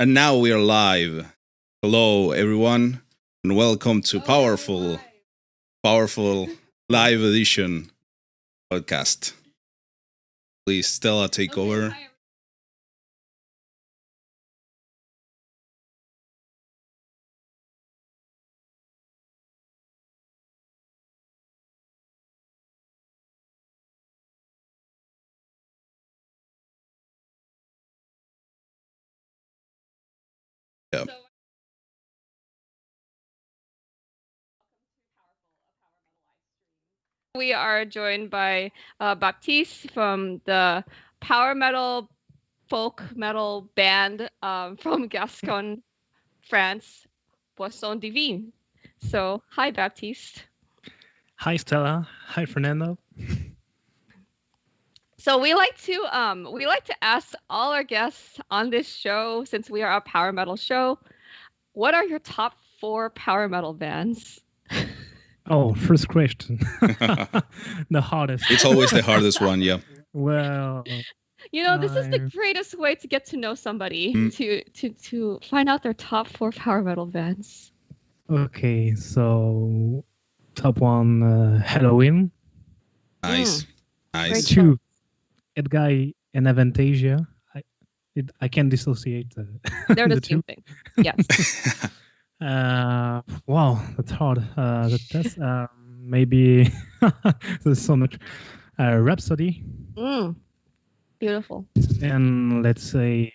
And now we are live. Hello, everyone, and welcome to powerful live edition podcast. Please, Stella, take over. Yeah. We are joined by Baptiste from the power metal, folk metal band from Gascony, France, Boisson Divine. So, hi, Baptiste. Hi, Stella. Hi, Fernando. So we like to ask all our guests on this show, since we are a power metal show, what are your top 4 power metal bands? Oh, first question. The hardest. It's always the hardest one, yeah. Well, this is the greatest way to get to know somebody, to find out their top 4 power metal bands. Okay, so top 1, Halloween. Nice. Great 2, Edguy and Avantasia. I can dissociate They're the same thing. Yes. Wow, that's hard. That's maybe there's so much. Rhapsody. Beautiful. And let's say,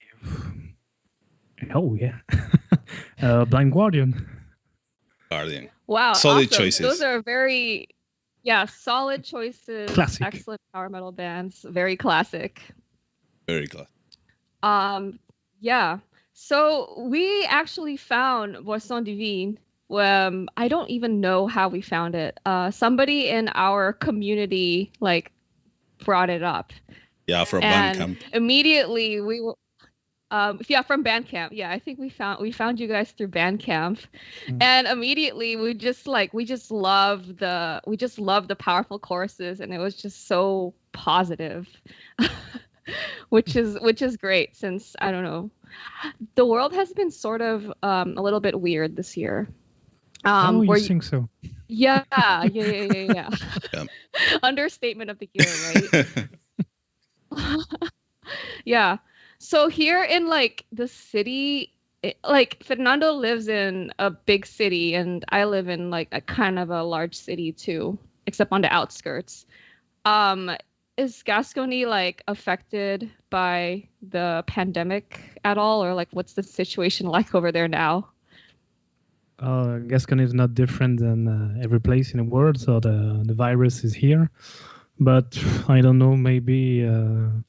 oh yeah, Blind Guardian. Wow, solid awesome. choices. Those are very, solid choices. Classic. Excellent power metal bands. Very classic. Very classic. Yeah. So we actually found Boisson Divine. I don't even know how we found it. Somebody in our community brought it up. Yeah, from and Bandcamp. Immediately we were, from Bandcamp. Yeah, I think we found you guys through Bandcamp, and immediately we just love the powerful choruses, and it was just so positive, which is great, since I don't know, the world has been sort of a little bit weird this year. You think so? Yeah. Understatement of the year, right? Yeah. So here in the city, Fernando lives in a big city, and I live in a kind of a large city too, except on the outskirts. Is Gascony affected by the pandemic at all, or what's the situation like over there now? Gascony is not different than every place in the world, so the virus is here. But I don't know, maybe there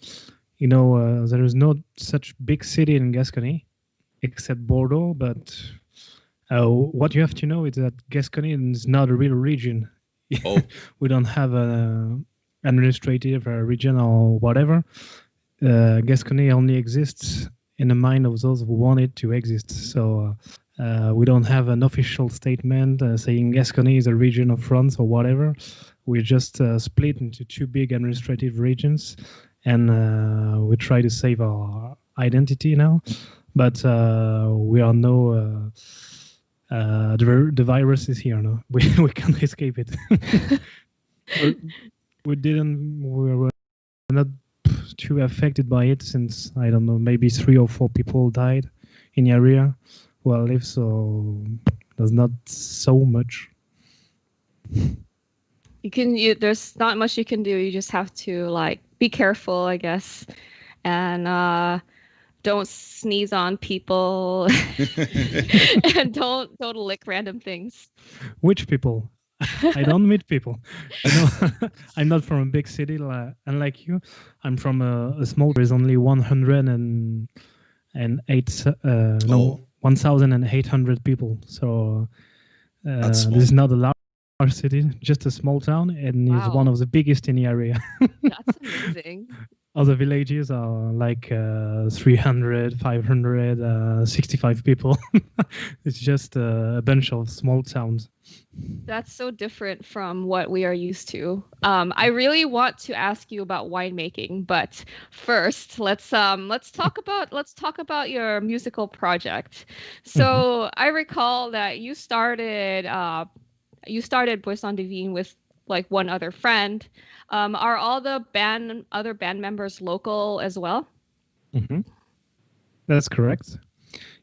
is no such big city in Gascony except Bordeaux. But what you have to know is that Gascony is not a real region. Oh. We don't have an administrative region or whatever. Gascony only exists in the mind of those who want it to exist. So we don't have an official statement saying Gascony is a region of France or whatever. We just split into 2 big administrative regions, and we try to save our identity now. But we are no. The virus is here now. We can't escape it. We were not too affected by it, since I don't know, maybe 3 or 4 people died in the area where I live, so there's not so much. There's not much you can do. You just have to be careful, I guess, and don't sneeze on people, and don't lick random things. Which people? I don't meet people. I'm not from a big city, unlike you. I'm from a small. There is only 1,800 people. So this is not a large city, just a small town, and is one of the biggest in the area. That's amazing. other villages are like 300, 500, 65 people. It's just a bunch of small towns. That's so different from what we are used to. I really want to ask you about winemaking, but first, let's talk about your musical project. So I recall that you started Boisson Divine with like one other friend. Are all the other band members local as well? Mhm. That's correct.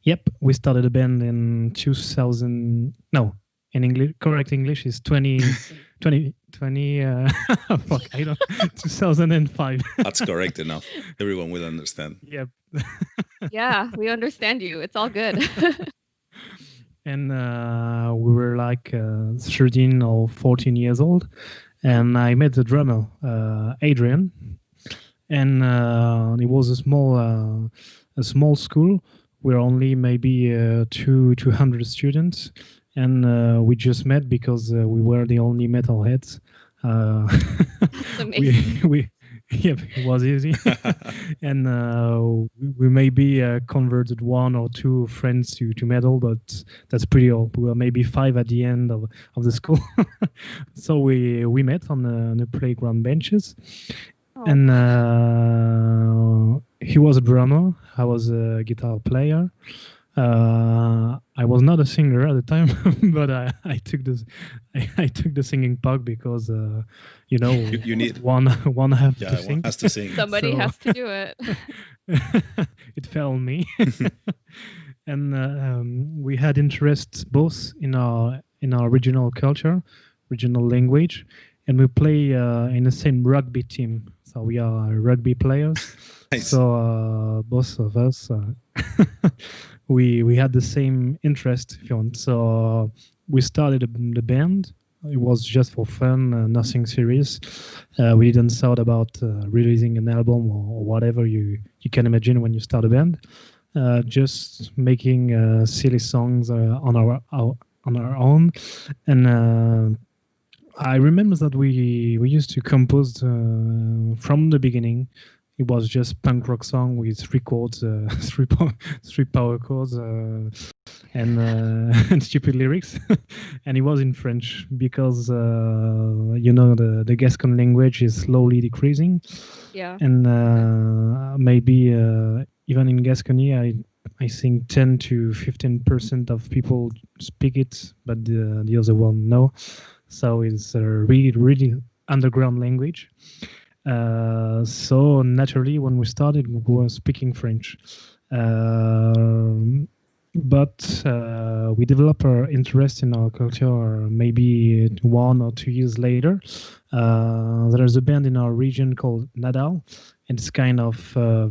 Yep, we started a band in 2000. No, in English, correct English is 2020. Fuck, I don't. 2005. That's correct enough. Everyone will understand. Yep. Yeah, we understand you. It's all good. And we were like 13 or 14 years old, and I met the drummer, Adrian, and it was a small school. We're only maybe 200 students, and we just met because we were the only metalheads. That's amazing. we Yep, it was easy. And we maybe converted one or two friends to metal, but that's pretty old. We were maybe five at the end of the school. So we met on the playground benches. Oh. And he was a drummer. I was a guitar player. I was not a singer at the time, but I took the singing part because you need one have to sing. one has to sing. Somebody So- has to do it. It fell on me. And we had interests both in our regional culture, regional language, and we play in the same rugby team. So we are rugby players. Nice. So both of us, we had the same interest, if you want. So we started the band. It was just for fun, nothing serious. We didn't thought about releasing an album or whatever you can imagine when you start a band. Just making silly songs on our own, and I remember that we used to compose from the beginning. It was just punk rock song with three chords, three power chords, and and stupid lyrics. And it was in French because the Gascon language is slowly decreasing. Yeah. And maybe even in Gascony, I think 10 to 15% of people speak it, but the other one no. So it's a really underground language. So naturally, when we started, we were speaking French. But we developed our interest in our culture maybe 1 or 2 years later. There's a band in our region called Nadal, and it's kind of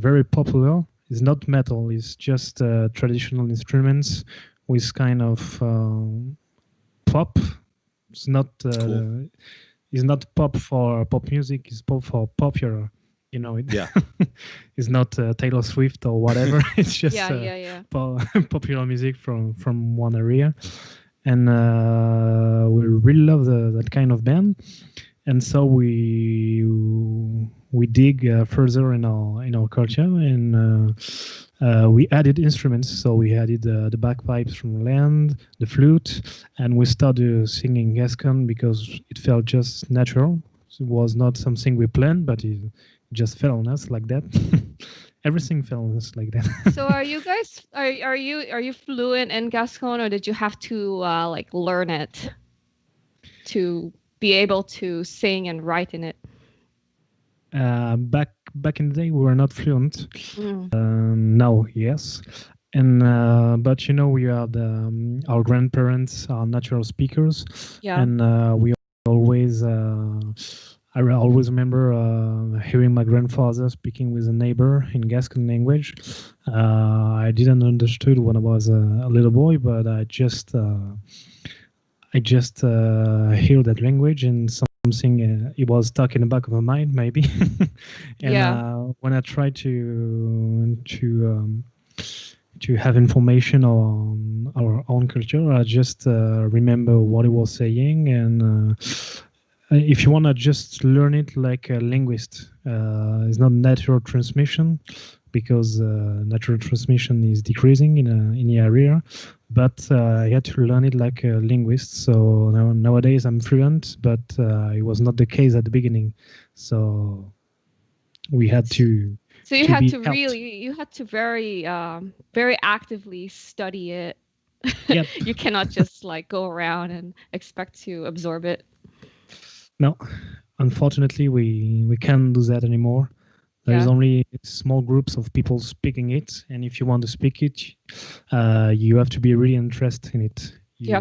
very popular. It's not metal, it's just traditional instruments with kind of pop. It's not Cool. it's not pop for pop music, it's pop for popular. Yeah. It's not Taylor Swift or whatever. It's just Yeah. popular music from one area, and we really love that kind of band, and so we dig further in our culture, and we added instruments. So we added the bagpipes from land, the flute, and we started singing Gascon because it felt just natural. It was not something we planned, but it just fell on us like that. Everything fell on us like that. So are you guys are you fluent in Gascon, or did you have to like learn it to be able to sing and write in it? Back in the day, we were not fluent. Mm. Now, yes. And but we are our grandparents are natural speakers, Yeah. and we always. I always remember hearing my grandfather speaking with a neighbor in Gascon language. I didn't understood when I was a little boy, but I just hear that language and something. It was stuck in the back of my mind, maybe. And Yeah. when I try to have information on our own culture, I just remember what he was saying, and if you want to just learn it like a linguist, it's not natural transmission, because natural transmission is decreasing in the area. But I had to learn it like a linguist. So nowadays I'm fluent, but it was not the case at the beginning. So we had to. So you to had be to helped. really, you had to very actively study it. Yep. You cannot just like go around and expect to absorb it. No, unfortunately, we can't do that anymore. There's Yeah. only small groups of people speaking it, and if you want to speak it, you have to be really interested in it. You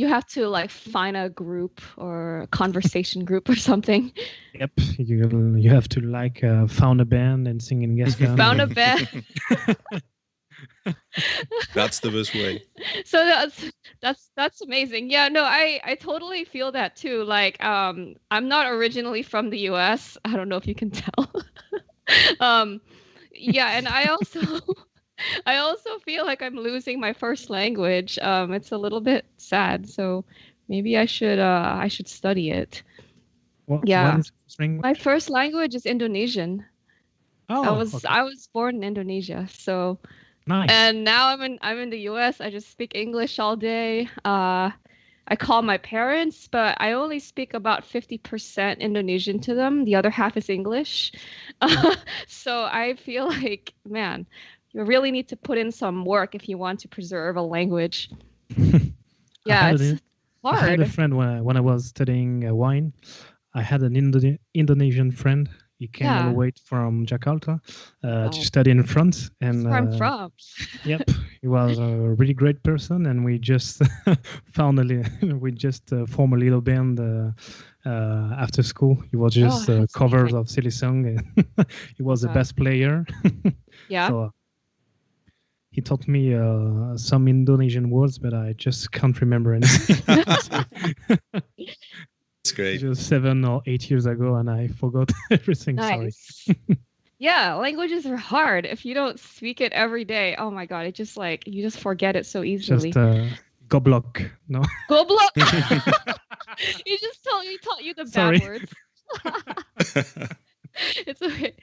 have to like find a group or a conversation group or something. Yep, you have to like found a band and sing in Gascony. Found a band. That's the best way. So that's amazing. Yeah, no, I totally feel that too. Like, I'm not originally from the US. I don't know if you can tell. Yeah, and I also feel like I'm losing my first language. It's a little bit sad. So maybe I should study it. Yeah. What is the language? My first language is Indonesian. Oh, I was born in Indonesia, so nice. and now I'm in the US. I just speak English all day. I call my parents, but I only speak about 50% Indonesian to them. The other half is English. So I feel like, man, you really need to put in some work if you want to preserve a language. Yeah, it's hard. I had a friend when I was studying wine. I had an Indonesian friend. He came all the way from Jakarta to study in France. And that's where I'm from. Yep, he was a really great person, and we just formed a little band after school. He was just covers of silly song. He was the best player. Yeah. So, he taught me some Indonesian words, but I just can't remember anything. It's great. It was 7 or 8 years ago, and I forgot everything. Nice. Sorry. Yeah, languages are hard. If you don't speak it every day, oh my god, it just like you just forget it so easily. Just goblok, no? Goblok. He taught you the bad words. It's okay.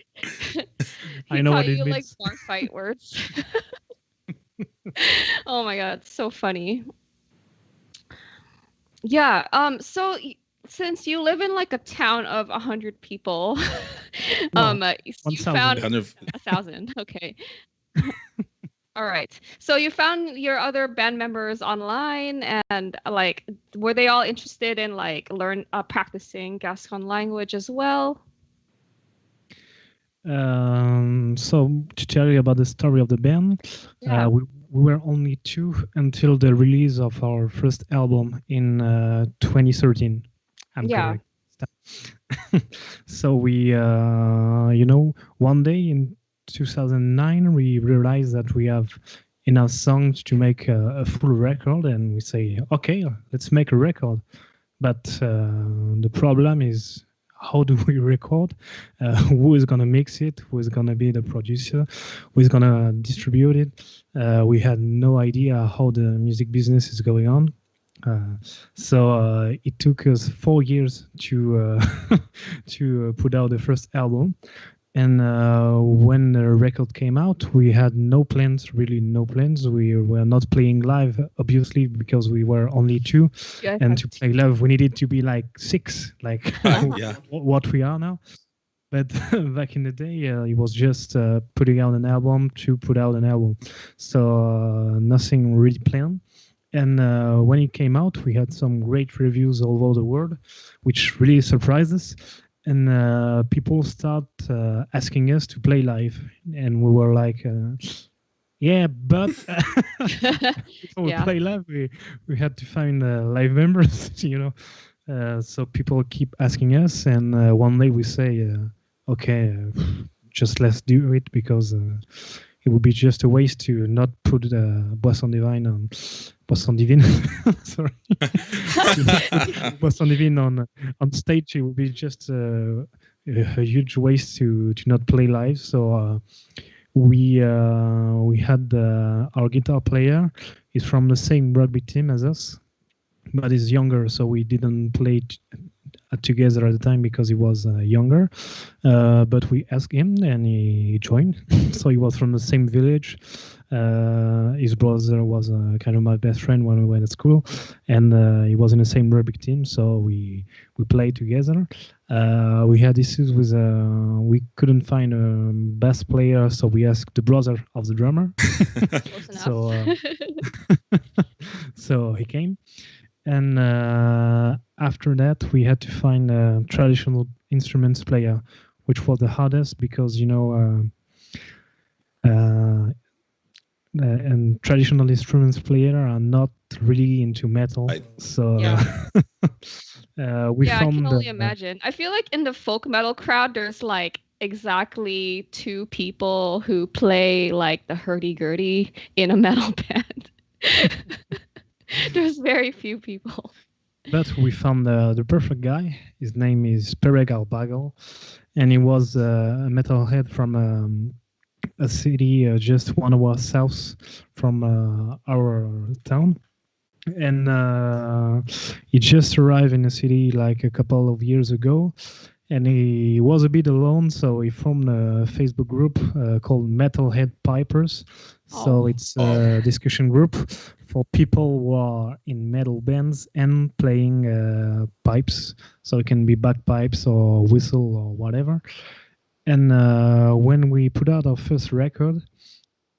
I know what it means. Like bar fight words. Oh my god, it's so funny. Yeah. So since you live in like a town of 100 people, you found 1,000. Okay. All right. So you found your other band members online, and like, were they all interested in like practicing Gascon language as well? So to tell you about the story of the band, we were only two until the release of our first album in 2013. I'm correct. So we, one day in 2009, we realized that we have enough songs to make a full record, and we say, okay, let's make a record. But the problem is, how do we record? Who is going to mix it? Who is going to be the producer? Who is going to distribute it? We had no idea how the music business is going on. So it took us 4 years to put out the first album. And when the record came out, we had no plans. We were not playing live, obviously, because we were only two. Yeah, and to play live, we needed to be like 6, like what we are now. But back in the day, it was just putting out an album to put out an album. So nothing really planned. And when it came out, we had some great reviews all over the world, which really surprised us. And people start asking us to play live, and we were like, "Yeah, but before we play live, we had to find live members, So people keep asking us, and one day we say, "Okay, just let's do it," because it would be just a waste to not put Boisson Divine on. Boisson Divine, sorry. Boisson Divine on stage, it would be just a huge waste to not play live. So we had our guitar player. He's from the same rugby team as us, but he's younger, so we didn't play together at the time because he was younger. But we asked him and he joined. So he was from the same village. His brother was kind of my best friend when we went to school, and he was in the same rugby team. So we played together. We had issues with we couldn't find a bass player, so we asked the brother of the drummer. So so he came, and after that we had to find a traditional instruments player, which was the hardest because and traditional instruments player are not really into metal. So we I found can only imagine. I feel like in the folk metal crowd, there's like exactly 2 people who play like the hurdy-gurdy in a metal band. There's very few people. But we found the perfect guy. His name is Pereg Albago, and he was a metalhead from a city just 1 hour south from our town. And he just arrived in the city like a couple of years ago, and he was a bit alone, so he formed a Facebook group called Metalhead Pipers. So it's a discussion group for people who are in metal bands and playing pipes. So it can be bagpipes or whistle or whatever. And when we put out our first record,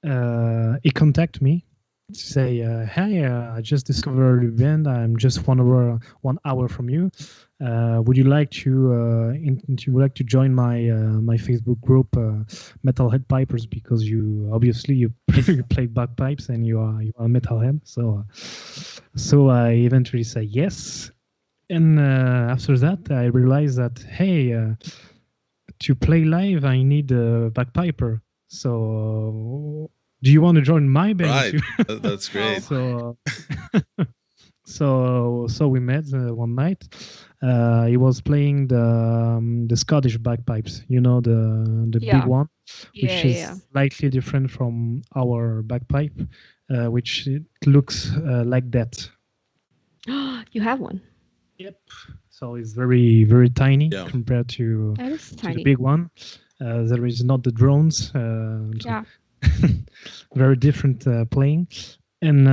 he contacted me to say, "Hey, I just discovered your band. I'm just 1 hour from you. Would you like to join my Facebook group, Metalhead Pipers? Because you obviously you play bagpipes and you are a metalhead." So I eventually say yes. And after that, I realized that to play live, I need a bagpiper. So, do you want to join my band? Right, that's great. So we met one night. He was playing the Scottish bagpipes, the big one, which is slightly different from our bagpipe, which it looks like that. You have one. Yep. So it's very, very tiny compared to the big one. There is not the drones. Very different playing. And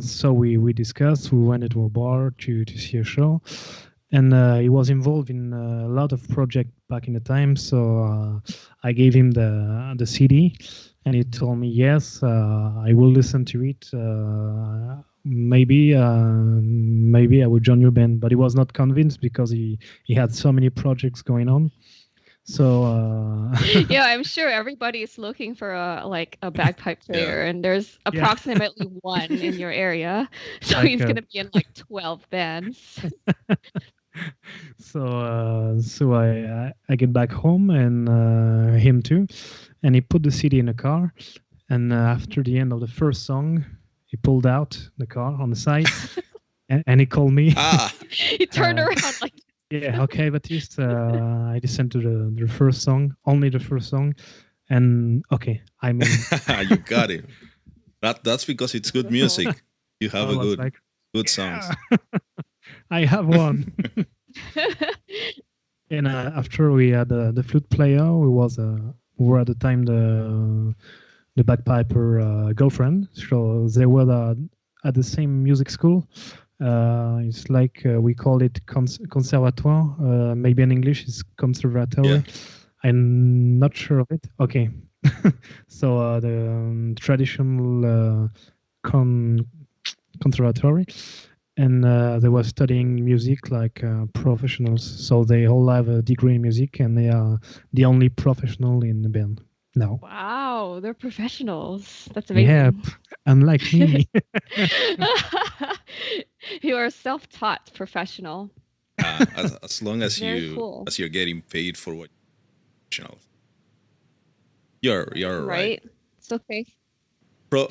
so we discussed. We went to a bar to see a show. And he was involved in a lot of projects back in the time. So I gave him the CD. And he told me, yes, I will listen to it. Maybe I would join your band, but he was not convinced because he had so many projects going on. So yeah, I'm sure everybody is looking for a bagpipe player, and there's approximately one in your area, so he's gonna be in like 12 bands. So I get back home and him too, and he put the CD in the car, and after the end of the first song, he pulled out the car on the side, and he called me. He turned around like. Yeah, okay, Baptiste. I listened to the first song, only the first song, and okay, I'm in. You got it. That's because it's good music. You have good songs. I have one. And after we had the flute player, who were at the time the bagpiper girlfriend. So they were at the same music school. It's like we call it conservatoire. Maybe in English it's conservatory. Yeah. I'm not sure of it. Okay. So the traditional conservatory, and they were studying music like professionals. So they all have a degree in music, and they are the only professional in the band now. Wow, they're professionals. That's amazing. Yeah, unlike me. You are a self-taught professional. As long as as you're getting paid for what you're right. It's okay.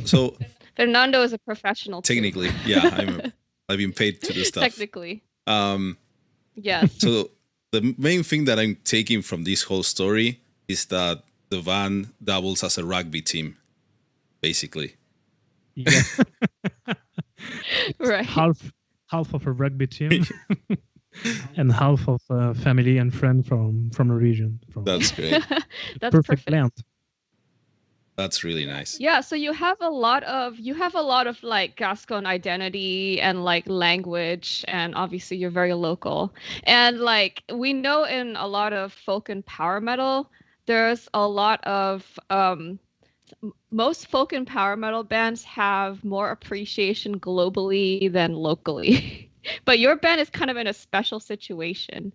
So Fernando is a professional. Technically, yeah, I've been paid to do stuff. Technically. Yes. So the main thing that I'm taking from this whole story is that the van doubles as a rugby team, basically. Yeah. Right. Half of a rugby team. and half of family and friend from the region. That's great. That's perfect perfect. blend. That's really nice. Yeah, so you have a lot of like Gascon identity and like language, and obviously you're very local. And like we know in a lot of folk and power metal, there's a lot of most folk and power metal bands have more appreciation globally than locally. But your band is kind of in a special situation.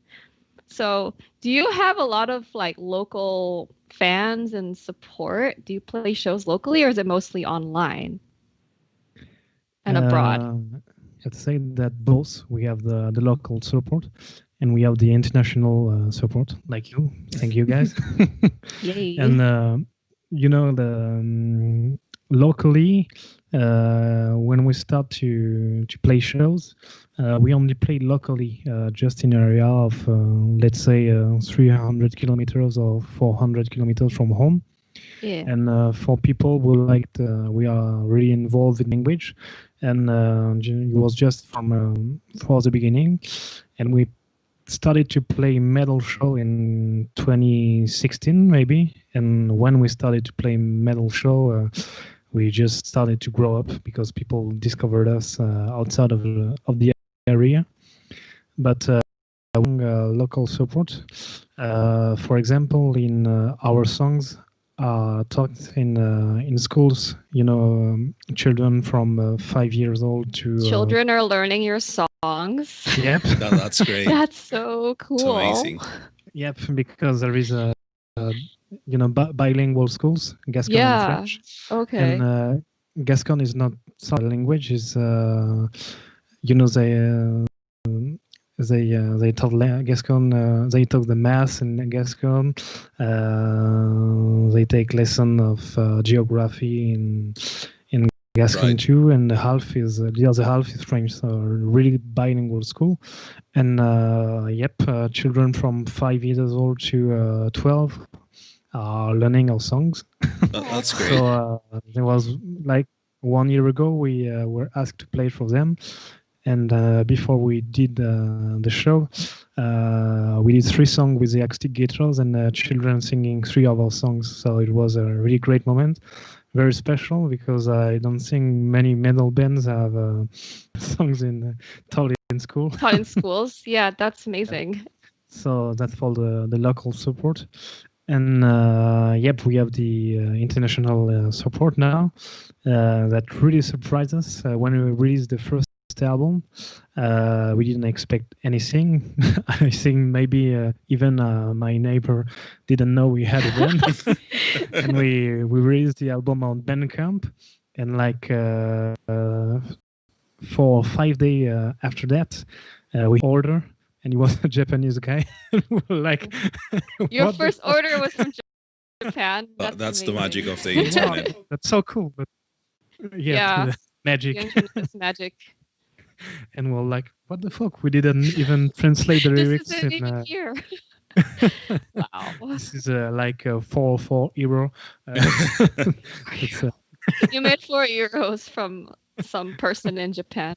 So, do you have a lot of like local fans and support? Do you play shows locally or is it mostly online and abroad? Let's say that both. We have the local support and we have the international support, like you. Thank you, guys. Yay. And locally, when we start to play shows, we only play locally, just in an area of let's say 300 kilometers or 400 kilometers from home. Yeah. And for people who we are really involved in language, and it was just from for the beginning, and we started to play metal show in 2016 maybe. And when we started to play metal show, we just started to grow up because people discovered us outside of the area. But local support, for example, in our songs taught in schools, children from 5 years old to Children are learning your songs. Yep. That's great. That's so cool. It's amazing. Yep, because there is a bilingual schools, Gascon and French. Okay. And Gascon is not a language; is they talk Gascon. They talk the mass in Gascon. They take lesson of geography in Gascon Right. too, and the other half is French. So really bilingual school. And children from 5 years old to 12 are learning our songs. That's great. So there was like 1 year ago we were asked to play for them. And before we did the show, we did 3 songs with the acoustic guitars and children singing 3 of our songs. So it was a really great moment, very special, because I don't think many metal bands have songs taught in school. Taught in schools. Yeah, that's amazing. So that's for the local support. And we have the international support now. That really surprised us when we released the first album. We didn't expect anything. I think maybe even my neighbor didn't know we had a band. And we released the album on Bandcamp, and like 4 or 5 days after that, we order. And he was a Japanese guy. Like, your first order was from Japan. That's the magic of the Wow, internet. that's so cool. But Yeah. the magic. The internet is magic. And we're like, what the fuck? We didn't even translate the lyrics. This isn't even here. Wow. This is like a 4 euro. It's, You made 4 euros from some person in Japan.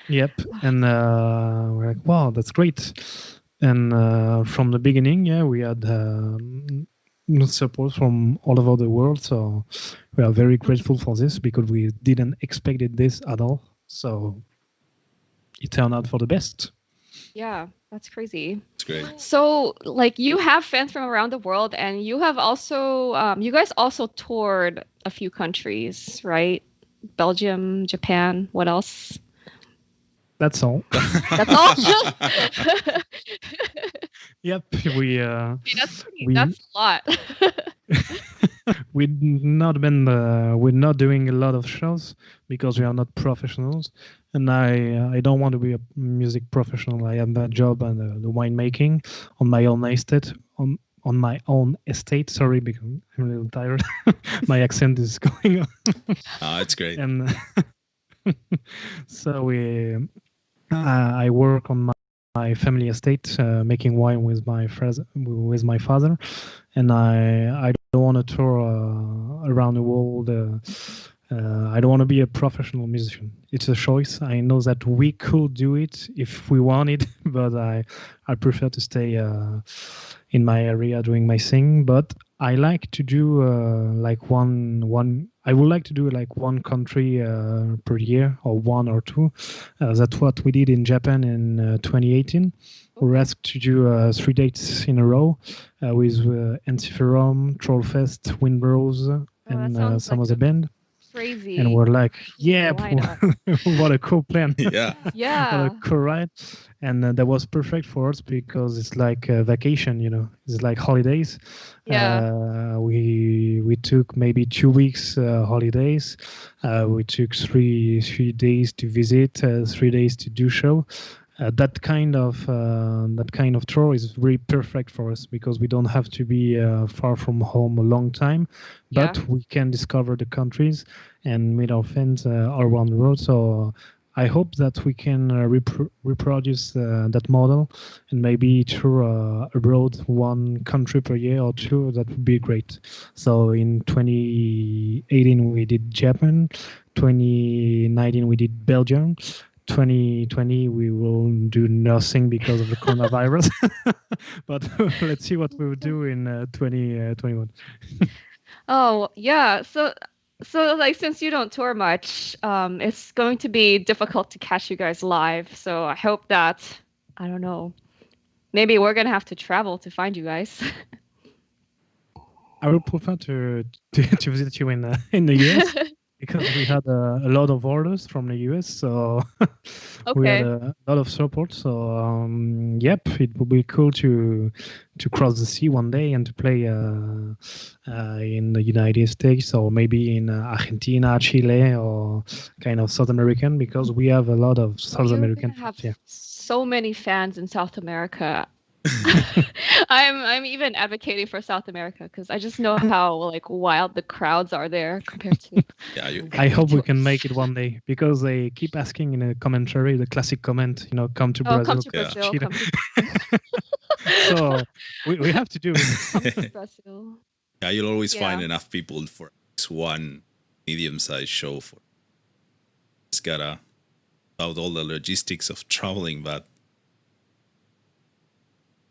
Yep. And we're like, wow, that's great. And from the beginning, we had support from all over the world. So we are very grateful for this, because we didn't expect this at all. So it turned out for the best. Yeah, that's crazy. It's great. So, like, you have fans from around the world, and you have also, you guys also toured a few countries, right? Belgium, Japan, what else? That's all. That's all. Yep. That's a lot. We're not doing a lot of shows because we are not professionals, and I don't want to be a music professional. I have a job and the winemaking on my own estate. On my own estate. Sorry, because I'm a little tired. My accent is going on. It's great. And so I work on my family estate, making wine with my father, and I don't want to tour around the world I don't want to be a professional musician. It's a choice. I know that we could do it if we wanted, but I prefer to stay in my area doing my thing. But I like to do like one. I would like to do like one country per year, or one or two. That's what we did in Japan in 2018. We were asked to do 3 dates in a row with Ensiferum, Trollfest, Windbros, and some like other band. crazy. And we're like, yeah, lineup. what a cool plan. Yeah. Yeah. What a cool ride. And that was perfect for us because it's like a vacation, it's like holidays. Yeah. We took maybe 2 weeks holidays. We took three days to visit, 3 days to do show. That kind of tour is very perfect for us because we don't have to be far from home a long time, but we can discover the countries and meet our friends all around the world. So I hope that we can reproduce that model and maybe tour abroad one country per year or two. That would be great. So in 2018 we did Japan, 2019 we did Belgium. 2020 we will do nothing because of the coronavirus, but let's see what we will do in 2021. Oh yeah, so like since you don't tour much, it's going to be difficult to catch you guys live. So I hope that, I don't know, maybe we're gonna have to travel to find you guys. I would prefer to visit you in the US because we had a lot of orders from the US, so we had a lot of support. So yep, it would be cool to cross the sea one day and to play in the United States or maybe in Argentina, Chile, or kind of South American, because we have a lot of South American fans here. So many fans in South America. I'm even advocating for South America because I just know how like wild the crowds are there compared to. I hope we can make it one day because they keep asking in a commentary, the classic comment, come to Brazil. Come to Brazil. Come to... So we have to do it. Come to Brazil. Yeah, you'll always find enough people for one medium-sized show. It's gotta about all the logistics of traveling, but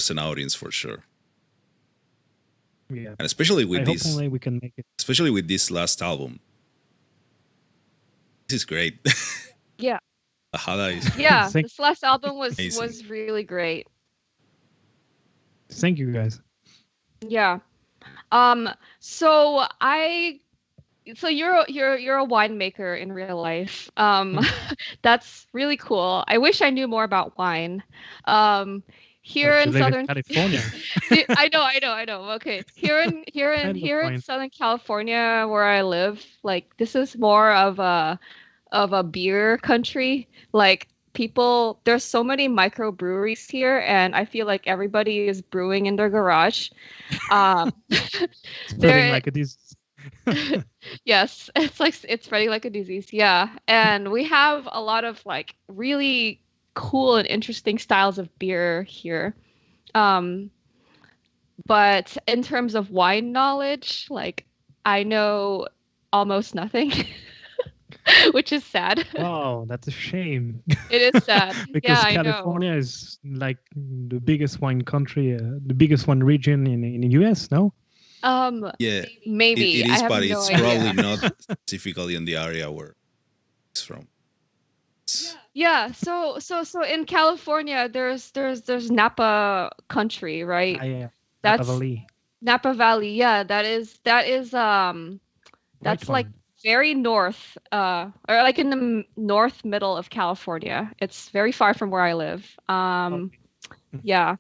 an audience for sure. Yeah, and especially with this, we can make it. Especially with this last album, this is great. Yeah. Yeah, this last album was really great. Thank you guys. Yeah. So you're a winemaker in real life. That's really cool. I wish I knew more about wine. Here in Southern California. I know. Okay. Here in Southern California where I live, like this is more of a beer country. Like there's so many microbreweries here, and I feel like everybody is brewing in their garage. Spreading like a disease. Yes, it's spreading like a disease. Yeah, and we have a lot of like really cool and interesting styles of beer here. But in terms of wine knowledge, like I know almost nothing, which is sad. Wow, that's a shame. It is sad. Because California is like the biggest wine country, the biggest wine region in the US, no? Yeah, maybe it is, but no it's idea. probably not specifically in the area where it's from. Yeah, so in California, there's Napa country, right? Yeah. That's Napa Valley. Napa Valley. Yeah, that's like very north, or like in the north middle of California. It's very far from where I live. Yeah.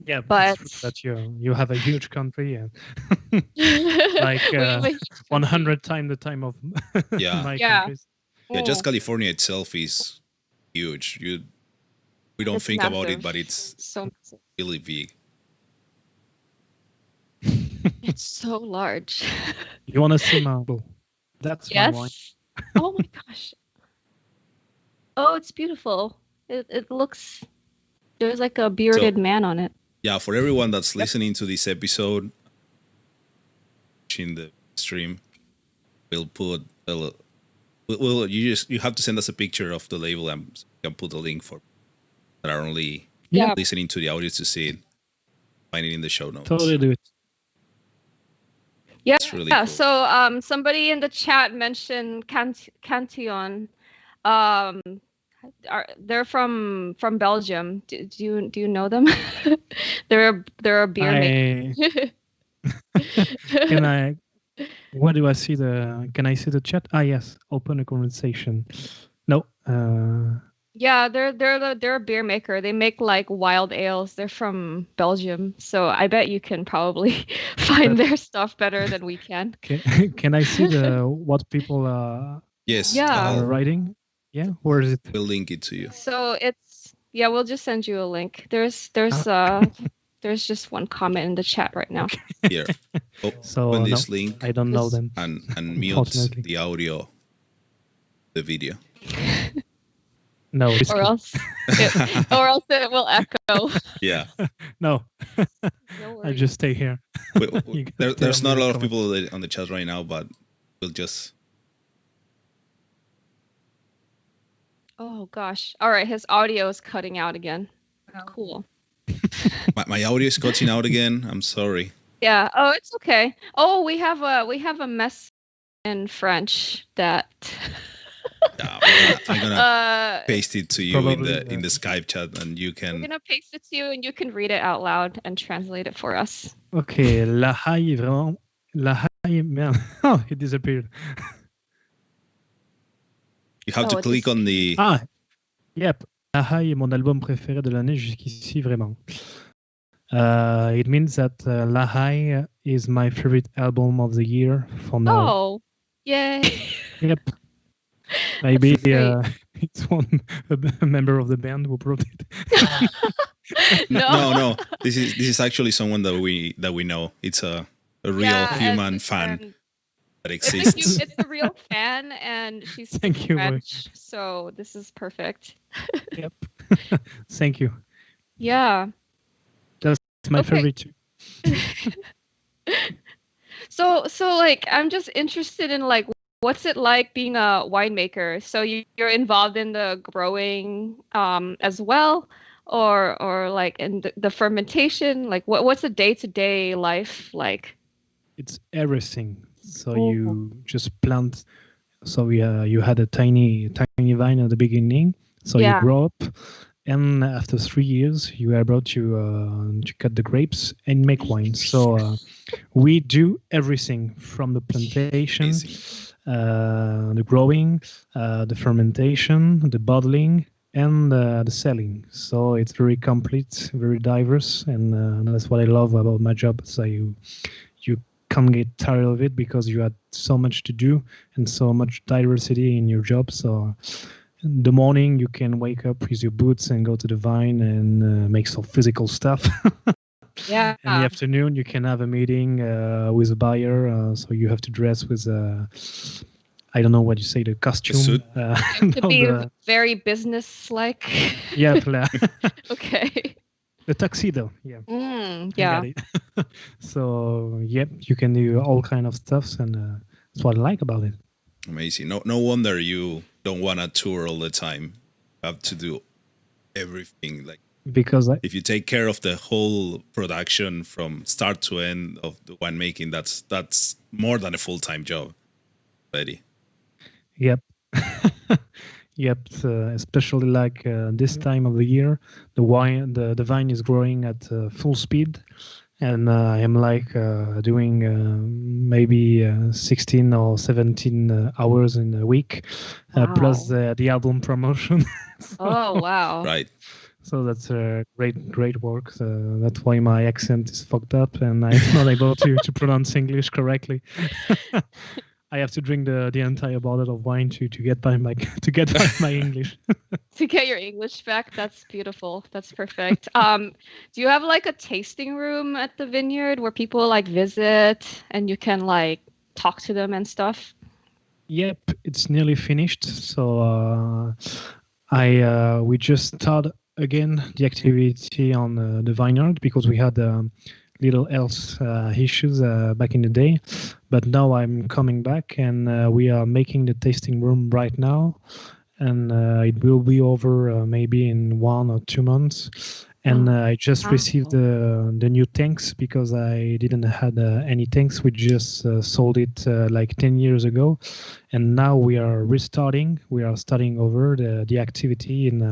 Yeah, but you have a huge country and like 100 times the time of my countries. Yeah, just California itself is huge. We don't think massive. about it, but it's so massive. Really big. It's so large. You want to see my? That's my wine. Oh my gosh. Oh, it's beautiful. It looks. There's like a bearded man on it. Yeah, for everyone that's listening to this episode, in the stream, we'll put Well, you have to send us a picture of the label and we can put a link for that are only Yeah. listening to the audio to see it. Find it in the show notes. Totally do it. Yeah. It's really cool. So somebody in the chat mentioned Cantillon. They're from Belgium. Do you know them? They're a beer maker. Can I? Where do I see the? Can I see the chat? Ah, yes. Open a conversation. No. Yeah, they're a beer maker. They make like wild ales. They're from Belgium, so I bet you can probably find their stuff better than we can. Can I see the what people Yes. Yeah. are writing? Yeah. Where is it? We'll link it to you. So we'll just send you a link. There's just one comment in the chat right now. Here. So Open this link I don't know them. and mute the audio, the video. No. Or else it will echo. Yeah. No. No I'll worries. just stay here. There's not a lot of people on the chat right now, but we'll just. Oh gosh. All right, his audio is cutting out again. Cool. My audio is cutting out again. I'm sorry. Yeah. Oh, it's okay. Oh, we have a mess in French that. Yeah, I'm gonna paste it to you Probably, in the Skype chat, and you can. We're gonna paste it to you, and you can read it out loud and translate it for us. Okay, la haie est vraiment. La haie, merde. Oh, it disappeared. You have to click on the. Ah, yep. La haie est mon album préféré de l'année jusqu'ici, vraiment. It means that La Haye is my favorite album of the year for now. Oh, yay! Yep. Maybe it's a member of the band who wrote it. No. This is actually someone that we know. It's a real human fan that exists. It's a real fan, and she's Thank you. French, so this is perfect. Yep. Thank you. Yeah. That's my favorite too. So like I'm just interested in like what's it like being a winemaker? So you're involved in the growing as well, or like in the fermentation? Like what's a day-to-day life like? It's everything. So you just plant. So you had a tiny vine at the beginning. So you grow up, and after 3 years, you are able to cut the grapes and make wine. So we do everything from the plantation, the growing, the fermentation, the bottling, and the selling. So it's very complete, very diverse, and that's what I love about my job. So you can't get tired of it because you had so much to do and so much diversity in your job. So in the morning you can wake up with your boots and go to the vine and make some physical stuff. Yeah. In the afternoon you can have a meeting with a buyer. So you have to dress with I don't know what you say, the costume. Suit. To be very business-like. Yeah. Okay. The tuxedo. Yeah. Yeah. So you can do all kind of stuff, and that's what I like about it. Amazing. No wonder you don't want to tour all the time. You have to do everything. Like because if you take care of the whole production from start to end of the winemaking, that's more than a full-time job already. Yep. Yep. Especially like this time of the year, the vine is growing at full speed, and I am like doing maybe 16 or 17 hours in a week, plus the album promotion. Oh wow! Right. So that's great work. That's why my accent is fucked up, and I'm not able to pronounce English correctly. I have to drink the entire bottle of wine to get by my English. To get your English back, that's beautiful. That's perfect. Do you have like a tasting room at the vineyard where people like visit and you can like talk to them and stuff? Yep, it's nearly finished. So we just started again the activity on the vineyard because we had little health issues back in the day, but now I'm coming back, and we are making the tasting room right now, and it will be over maybe in 1 or 2 months. And I just received the new tanks because I didn't had any tanks. We just sold it like 10 years ago, and now we are restarting. We are starting over the activity in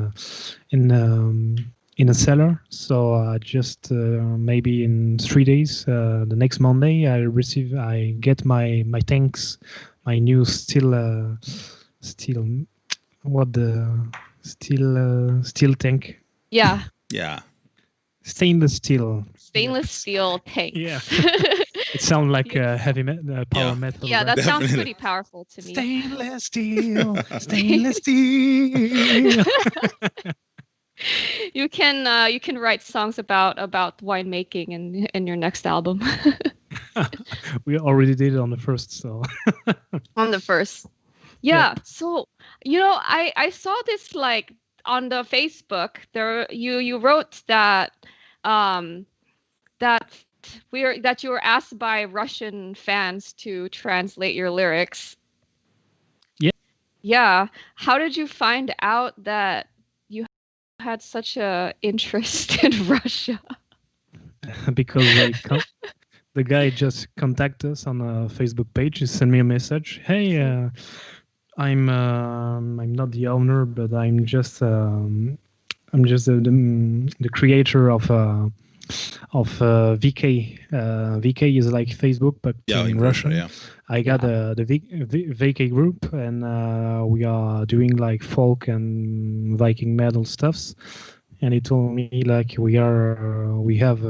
a cellar. So just maybe in 3 days, the next Monday, I get my tanks, my new steel tank. Yeah. Yeah. Stainless steel. Stainless steel tanks. Yeah. It sounds like heavy power metal. Yeah, right? that sounds pretty powerful to me. Stainless steel. Stainless steel. You can write songs about winemaking in your next album. We already did it on the first, so. On the first. Yeah. So, I saw this like on the Facebook. There you wrote that that you were asked by Russian fans to translate your lyrics. Yeah. Yeah. How did you find out that you had such a interest in Russia? Because the guy just contacted us on a Facebook page. He sent me a message. Hey, I'm not the owner, but I'm just the creator of VK. VK is like Facebook, but in Russian. Yeah. I got the VK group, and we are doing like folk and Viking metal stuffs. And he told me like we have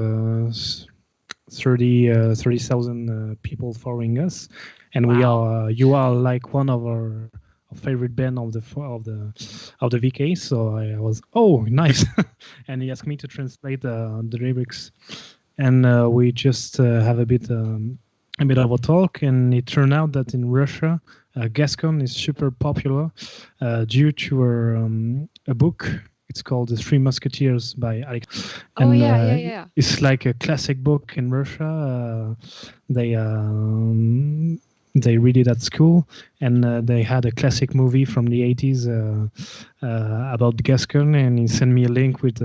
30,000 people following us, and you are like one of our favorite band of the VK. So I was nice, and he asked me to translate the lyrics, and we just have a bit of a talk, and it turned out that in Russia, Gascon is super popular due to a book. It's called The Three Musketeers by Alex. And, yeah. It's like a classic book in Russia. They read it at school, and they had a classic movie from the 80s about Gascon, and he sent me a link with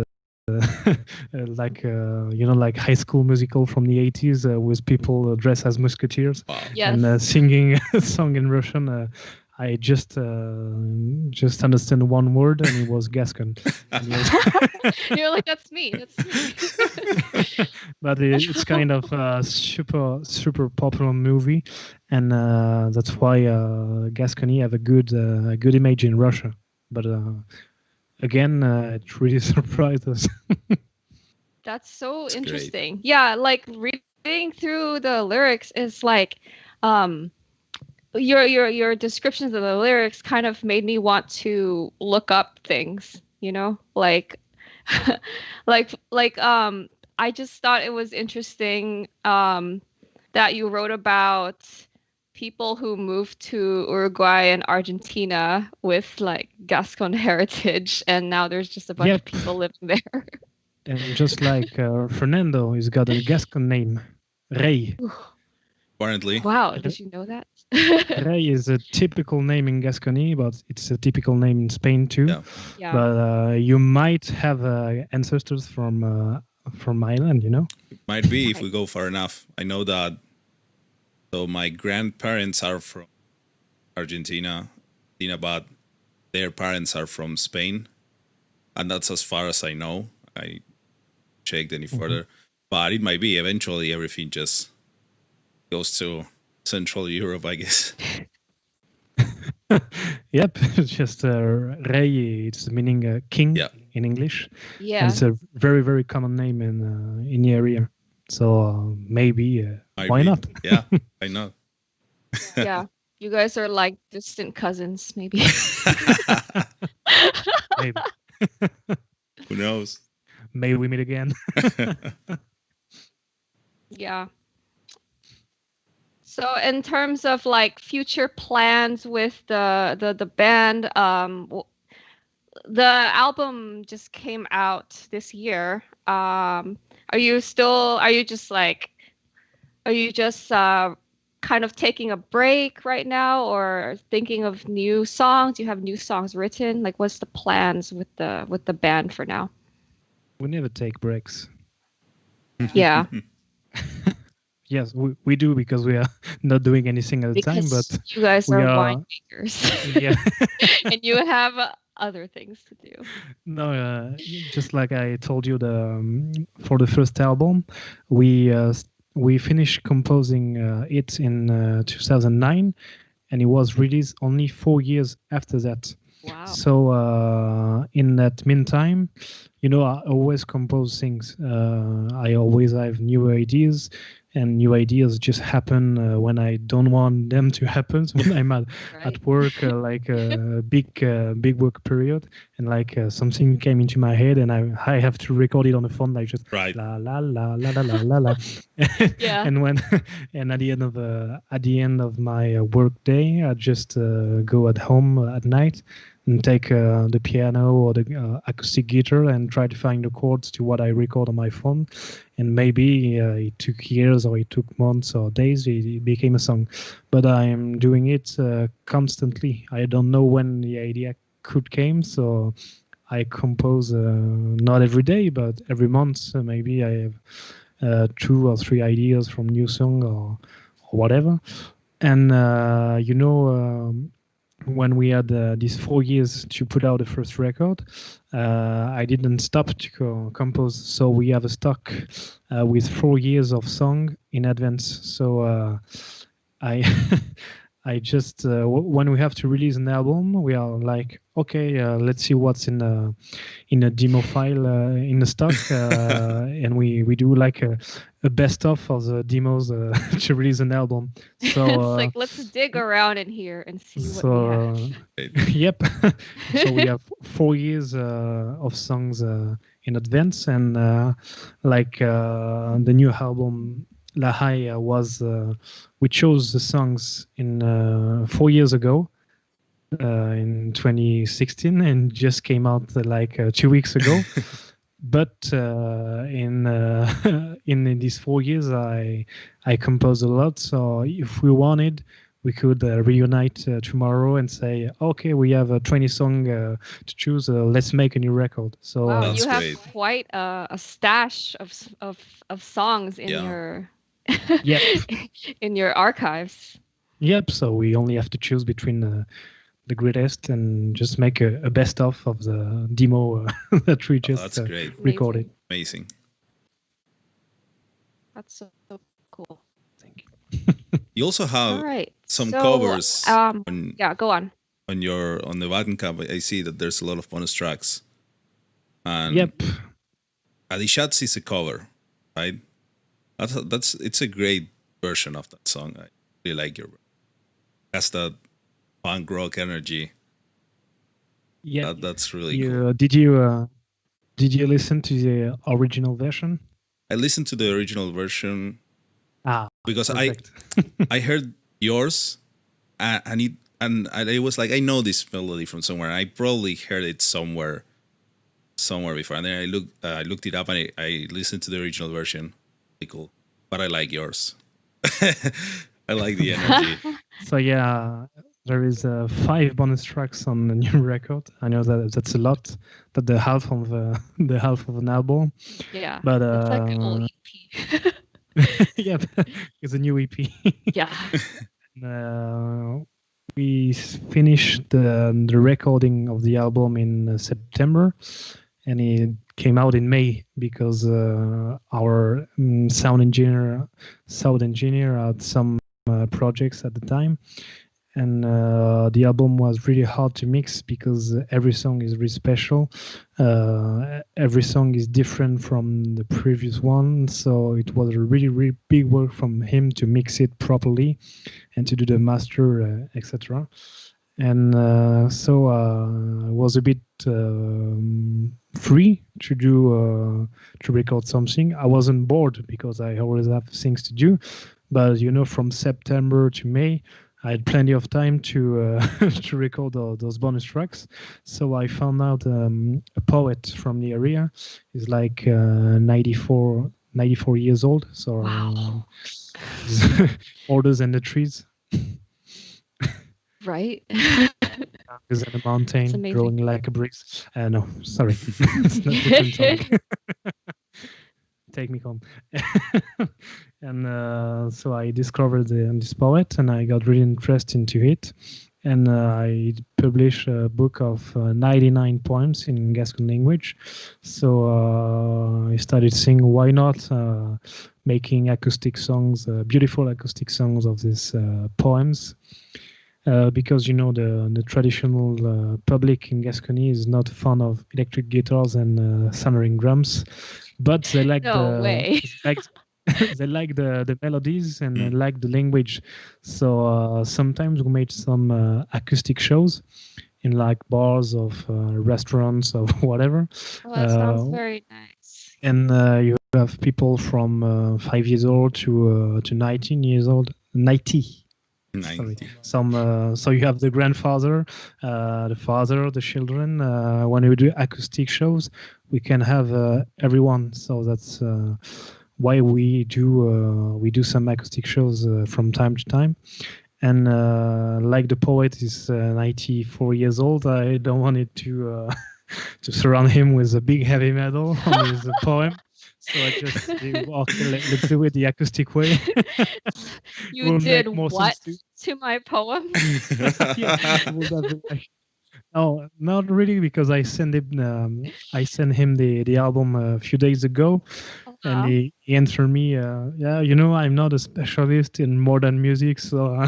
like high school musical from the 80s with people dressed as musketeers. Wow. Yes. And singing a song in Russian. I just understand one word, and it was Gascon. You're like, that's me. But it's kind of a super popular movie, and that's why Gascony have a good image in Russia. But again, it really surprised us. That's so That's interesting. great. Yeah, like reading through the lyrics is like your descriptions of the lyrics kind of made me want to look up things, like I just thought it was interesting that you wrote about people who moved to Uruguay and Argentina with like Gascon heritage, and now there's just a bunch of people living there. And just like Fernando, he's got a Gascon name, Rey. Apparently. Wow, did you know that? Rey is a typical name in Gascony, but it's a typical name in Spain too. Yeah. But you might have ancestors from Ireland, It might be if we go far enough. I know that. So my grandparents are from Argentina, but their parents are from Spain, and that's as far as I know. I checked any further, but it might be eventually everything just goes to Central Europe, I guess. Yep, it's just Rey. It's meaning king in English. Yeah, and it's a very, very common name in the area. So maybe why not? Yeah, why not? Yeah, you guys are like distant cousins, maybe. Maybe. Who knows? Maybe we meet again. Yeah. So in terms of like future plans with the band, the album just came out this year. Are you just kind of taking a break right now, or thinking of new songs? Do you have new songs written? Like, what's the plans with the band for now? We never take breaks. Yeah. Yes, we do, because we are not doing anything at the time, but you guys we are are winemakers. yeah. And you have other things to do. No, just like I told you, for the first album, we finished composing it in 2009, and it was released only 4 years after that. Wow. So in that meantime, I always compose things. I always have new ideas, and new ideas just happen when I don't want them to happen. So when I'm at work, like a big work period, and like something came into my head, and I have to record it on the phone, like just la la la la la la la la. Yeah. And at the end of my work day, I just go at home at night and take the piano or the acoustic guitar and try to find the chords to what I record on my phone. And maybe it took years, or it took months or days, it became a song. But I'm doing it constantly. I don't know when the idea could came, so I compose not every day, but every month. Maybe I have 2 or 3 ideas from new song or whatever. And when we had these 4 years to put out the first record, I didn't stop to compose. So we have a stock with 4 years of song in advance. So I I just when we have to release an album, we are like, okay, let's see what's in a demo file in the stock, and we do like a best of the demos to release an album. So it's like, let's dig around in here and see what we have. Yep. So we have 4 years of songs in advance, and the new album La Haye we chose the songs in 4 years ago, in 2016, and just came out 2 weeks ago. But in these 4 years, I composed a lot. So if we wanted, we could reunite tomorrow and say, okay, we have 20 songs to choose. Let's make a new record. So wow, you have quite a stash of songs in your in your archives. Yep. So we only have to choose between the greatest and just make a best of the demo that we just recorded. Amazing. That's so cool. Thank you. You also have some covers. Go on. On the Bandcamp, I see that there's a lot of bonus tracks. And yep. Adichat's is a cover, right? It's a great version of that song. I really like your. Has that punk rock energy. Yeah, that's really cool. Did you listen to the original version? I listened to the original version. Because perfect. I heard yours, and I was like, I know this melody from somewhere. I probably heard it somewhere before, and then I looked it up and I listened to the original version. Pretty cool, but I like yours. I like the energy. So yeah, there is 5 bonus tracks on the new record. I know that's a lot. That the half of an album. Yeah, but it's like an old EP. Yeah, it's a new EP. Yeah. We finished the recording of the album in September, and it came out in May because our sound engineer had some projects at the time, and the album was really hard to mix because every song is really special. Every song is different from the previous one, so it was a really, really big work from him to mix it properly and to do the master, etc. And so I was a bit free to record something. I wasn't bored because I always have things to do, but from September to May, I had plenty of time to to record those bonus tracks. So I found out a poet from the area is like 94 years old. So Wow. he's older than the trees. Right? Is in a mountain, amazing. growing like a breeze. No, sorry, it's not different topic. Take me home. And so I discovered this poet, and I got really interested into it. And I published a book of 99 poems in Gascon language. So I started saying, why not making acoustic songs, beautiful acoustic songs of these poems. Because the traditional public in Gascony is not fond of electric guitars and sonoring drums, but they like No way. they like the melodies and they like the language. So sometimes we made some acoustic shows in like bars of restaurants or whatever. Oh, that sounds very nice. And you have people from 5 years old to 19 years old, 90. Sorry. So you have the grandfather, the father, the children. When we do acoustic shows, we can have everyone. So that's why we do some acoustic shows from time to time. And like the poet is 94 years old, I don't want it to to surround him with a big heavy metal on his poem. So I just okay, let's do it the acoustic way. You did what to my poem? No, not really, because I sent him the album a few days ago, and he answered me, yeah, I'm not a specialist in modern music, so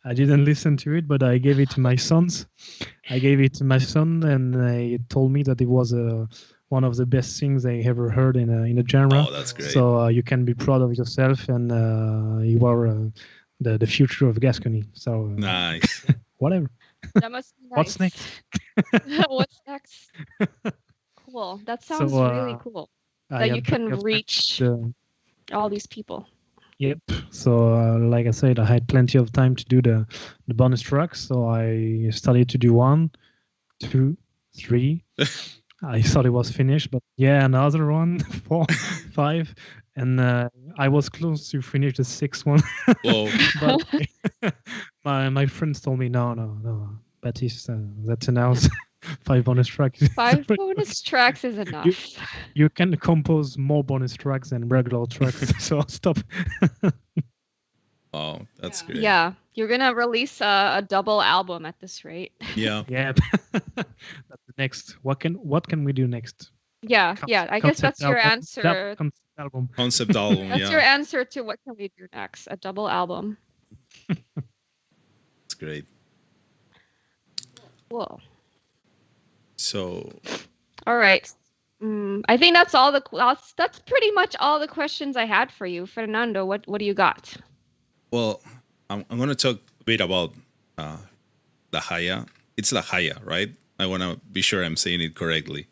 I didn't listen to it, but I gave it to my sons. I gave it to my son, and he told me that it was one of the best things I ever heard in a genre. Oh, that's great. So you can be proud of yourself, and you are the future of Gascony. So nice. Whatever. That must be nice. What's next? What's next? Cool. That sounds really cool. That you can reach all these people. Yep. So like I said, I had plenty of time to do the bonus tracks. So I started to do 1, 2, 3. I thought it was finished, but yeah, another 1, 4, 5, and I was close to finish the 6th one. Whoa! But my friends told me, no, Baptiste, that's enough. 5 bonus tracks. 5 bonus tracks is enough. You can compose more bonus tracks than regular tracks, so stop. Oh, that's great. Yeah, you're gonna release a double album at this rate. Yeah. Yeah. That's the next. What can we do next? Yeah. I guess that's your answer. Concept album. That's your answer to what can we do next? A double album. That's great. Cool. So. All right. I think that's all that's pretty much all the questions I had for you, Fernando. What do you got? Well, I'm going to talk a bit about La Haya. It's La Haya, right? I want to be sure I'm saying it correctly.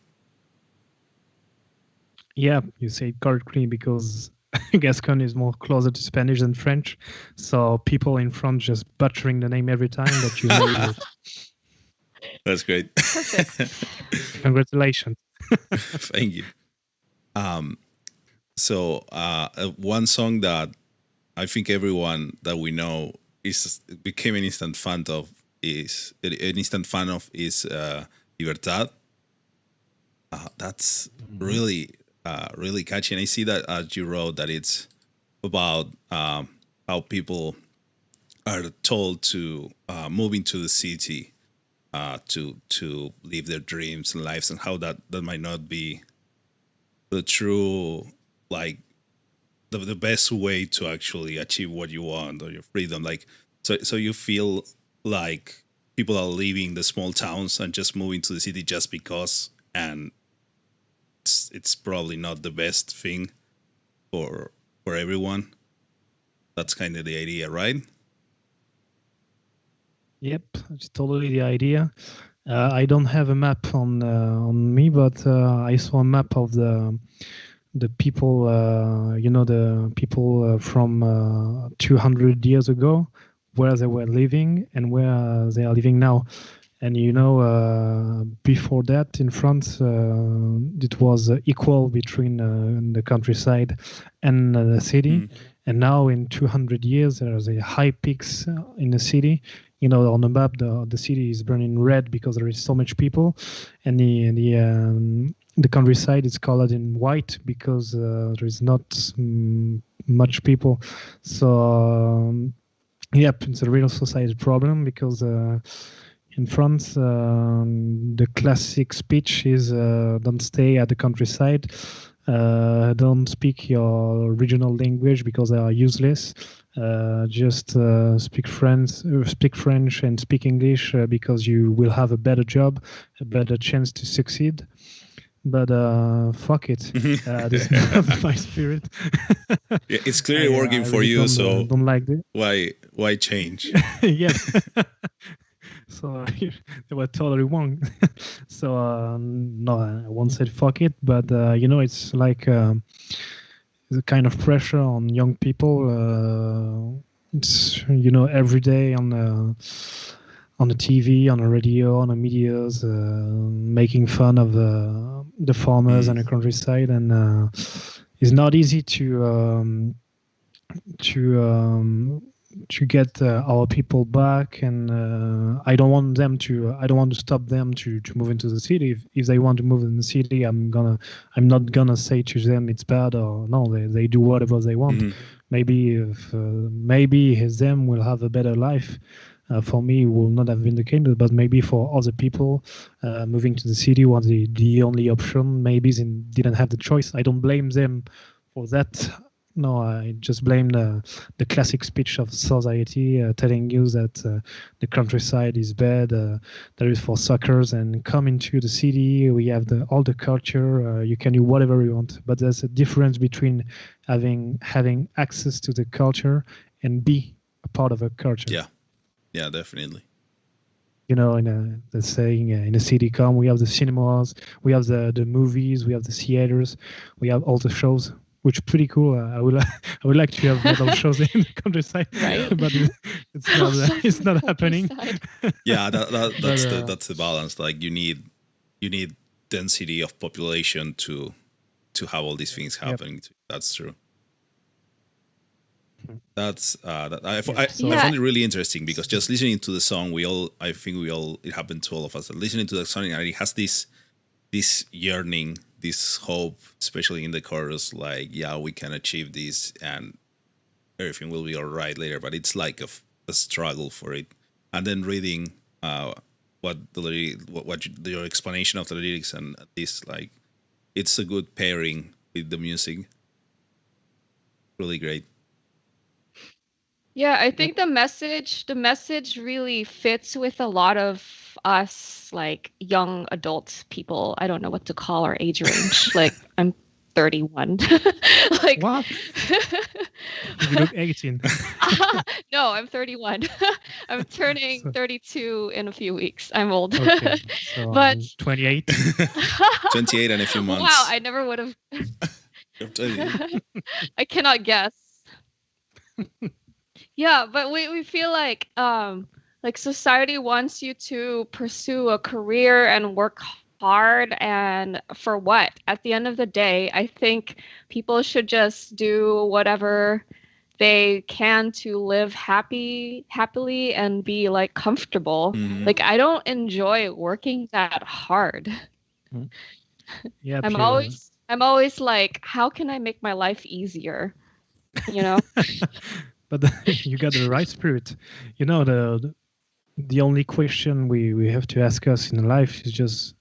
Yeah, you say it correctly because Gascon is more closer to Spanish than French. So people in France just butchering the name every time that you know it. That's great. Congratulations. Thank you. So one song that I think everyone that we know became an instant fan of is Libertad. That's really really catchy, and I see that as you wrote that it's about how people are told to move into the city to live their dreams and lives, and how that might not be the true, like, the best way to actually achieve what you want or your freedom. Like, so you feel like people are leaving the small towns and just moving to the city just because, and it's probably not the best thing for everyone. That's kind of the idea, right? Yep, it's totally the idea. I don't have a map on me, but I saw a map of the people, the people from 200 years ago, where they were living and where they are living now. And before that in France, it was equal between the countryside and the city. And now in 200 years, there's a high peaks in the city. On the map, the city is burning red because there is so much people, and the countryside is colored in white because there is not much people. So yep, it's a real society problem because in France, the classic speech is don't stay at the countryside, don't speak your regional language because they are useless. Just speak French and speak English because you will have a better job, a better chance to succeed. But fuck it, this is not my spirit. Yeah, it's clearly working for really you, so don't like it. Why change? Yeah. So they were totally wrong. So no, I won't say fuck it, but it's like the kind of pressure on young people. It's every day on the TV, on the radio, on the medias, making fun of the farmers and the countryside, and it's not easy to get our people back, and I don't want to stop them to move into the city. If they want to move in the city, I'm not gonna say to them it's bad, or no, they do whatever they want. Maybe them will have a better life. For me, it will not have been the case, but maybe for other people, moving to the city was the only option. Maybe they didn't have the choice. I don't blame them for that. No, I just blame the classic speech of society telling you that the countryside is bad, that is for suckers, and come into the city, we have all the culture, you can do whatever you want. But there's a difference between having access to the culture and be a part of a culture. Yeah, definitely. In the saying, in a city we have the cinemas, we have the movies, we have the theaters, we have all the shows, which is pretty cool. I would like to have all shows in the countryside, right. But it's not happening. Yeah, that's the balance. Like you need density of population to have all these things happening. Yep. That's true. That's I found it really interesting because just listening to the song, it happened to all of us. Listening to the song, and it has this yearning, this hope, especially in the chorus, like, yeah, we can achieve this and everything will be all right later. But it's like a struggle for it. And then reading what your explanation of the lyrics and this, like, it's a good pairing with the music. Really great. Yeah, I think the message really fits with a lot of us, like young adult people. I don't know what to call our age range. Like I'm 31. Like what? You look 18. No, I'm 31. I'm turning 32 in a few weeks. I'm old. Okay, so but 28. 28 in a few months. Wow, I never would have. I cannot guess. Yeah, but we feel like society wants you to pursue a career and work hard, and for what? At the end of the day, I think people should just do whatever they can to live happily and be like comfortable. Mm-hmm. Like I don't enjoy working that hard. Yeah, I'm always like, how can I make my life easier? But you got the right spirit. The only question we have to ask us in life is just,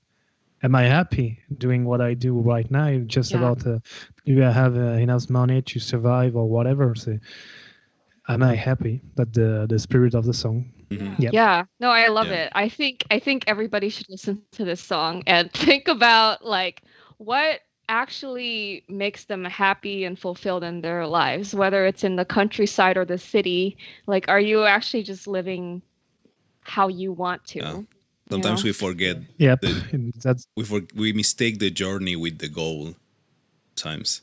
am I happy doing what I do right now? It's just about do I have enough money to survive or whatever. So, am I happy? That's the spirit of the song. Mm-hmm. Yep. Yeah, no, I love it. I think everybody should listen to this song and think about like what actually makes them happy and fulfilled in their lives, whether it's in the countryside or the city. Like, are you actually just living how you want to? Yeah. Sometimes we forget. Yep. We mistake the journey with the goal. Times,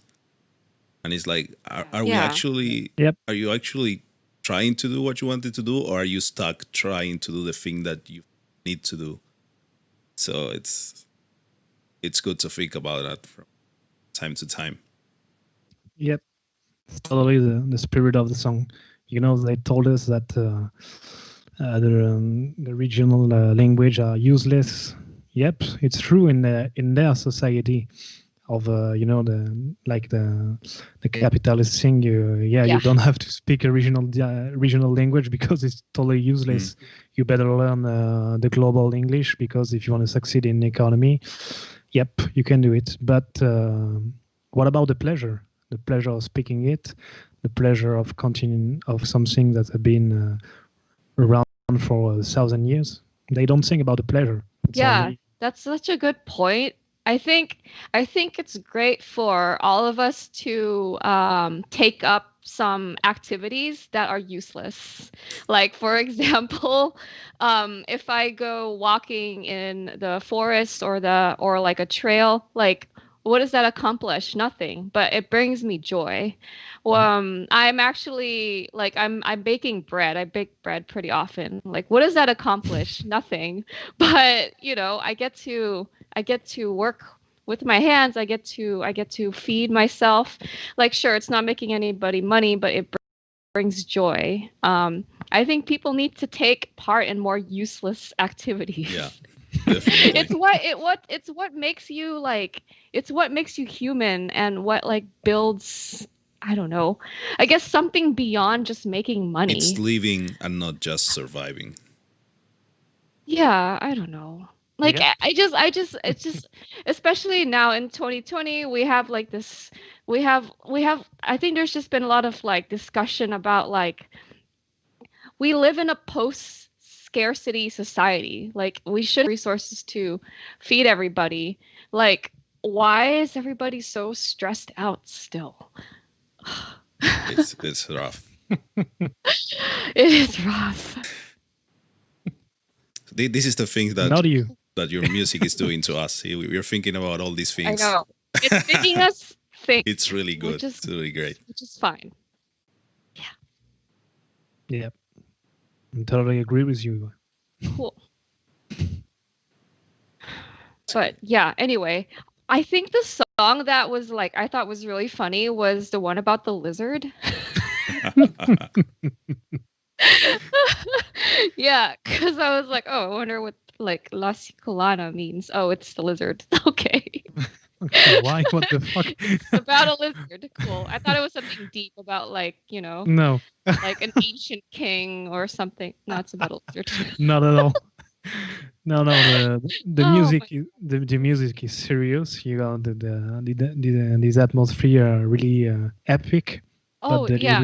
and it's like, are we actually? Yep. Are you actually trying to do what you wanted to do, or are you stuck trying to do the thing that you need to do? So it's good to think about that from time to time. Yep, it's totally the spirit of the song. You know, they told us that the regional language are useless. Yep, it's true in their society of the capitalist thing. You don't have to speak a regional language because it's totally useless. You better learn the global English, because if you want to succeed in the economy, yep, you can do it. But what about the pleasure? The pleasure of speaking it, the pleasure of continuing of something that have been around for 1,000 years. They don't think about the pleasure. That's such a good point. I think it's great for all of us to take up some activities that are useless. Like, for example, if I go walking in the forest or like a trail, like, what does that accomplish? Nothing, but it brings me joy. I'm actually like I'm baking bread. I bake bread pretty often. Like, what does that accomplish? Nothing. But, I get to work with my hands. I get to feed myself. Like, sure, it's not making anybody money, but it brings joy. I think people need to take part in more useless activities. Yeah. Definitely. It's what makes you human, and what like builds, I don't know, I guess something beyond just making money. It's living and not just surviving. Yeah, I don't know. Like, Yeah. it's just, especially now in 2020, we have like this, I think there's just been a lot of like discussion about like, we live in a post-scarcity society. Like, we should have resources to feed everybody. Like, why is everybody so stressed out still? It's rough. It is rough. This is the thing that Not you. that your music is doing to us. We're thinking about all these I things. know. It's making us think. It's really good. It's really great. Which is fine. Yeah. I totally agree with you. Cool. But yeah, anyway, I think the song that was like, I thought was really funny was the one about the lizard. Yeah, because I was like, oh, I wonder what like La Cicolana means. Oh, it's the lizard. Okay. Why? What the fuck? It's about a lizard. Cool. I thought it was something deep about like, No. like an ancient king or something. No, it's about a lizard. Not at all. No. The Oh music, the music is serious. You know, this atmosphere are really epic. Oh, But the yeah.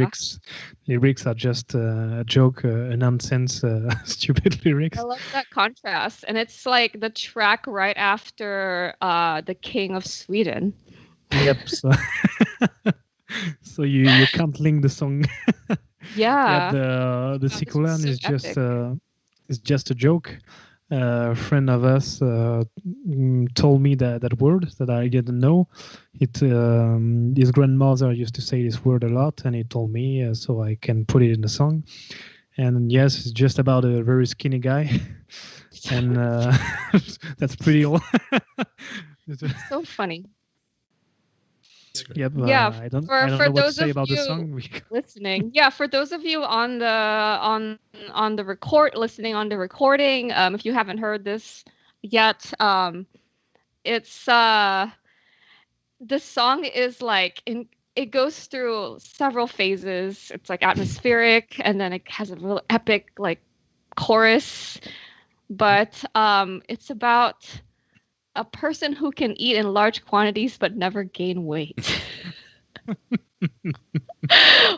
lyrics are just a joke, a nonsense, stupid lyrics. I love that contrast. And it's like the track right after the King of Sweden. Yep. So, so you can't link the song. Yeah. The this was Cicolan so is just a joke. A friend of us told me that word that I didn't know. His grandmother used to say this word a lot, and he told me, so I can put it in the song. And yes, it's just about a very skinny guy, and that's pretty old. So funny. Yep. Yeah, I don't for know what to those say of about the you song. listening. Yeah, for those of you on the listening on the recording, if you haven't heard this yet, it's the song is like it goes through several phases. It's like atmospheric, and then it has a real epic like chorus. But it's about a person who can eat in large quantities but never gain weight.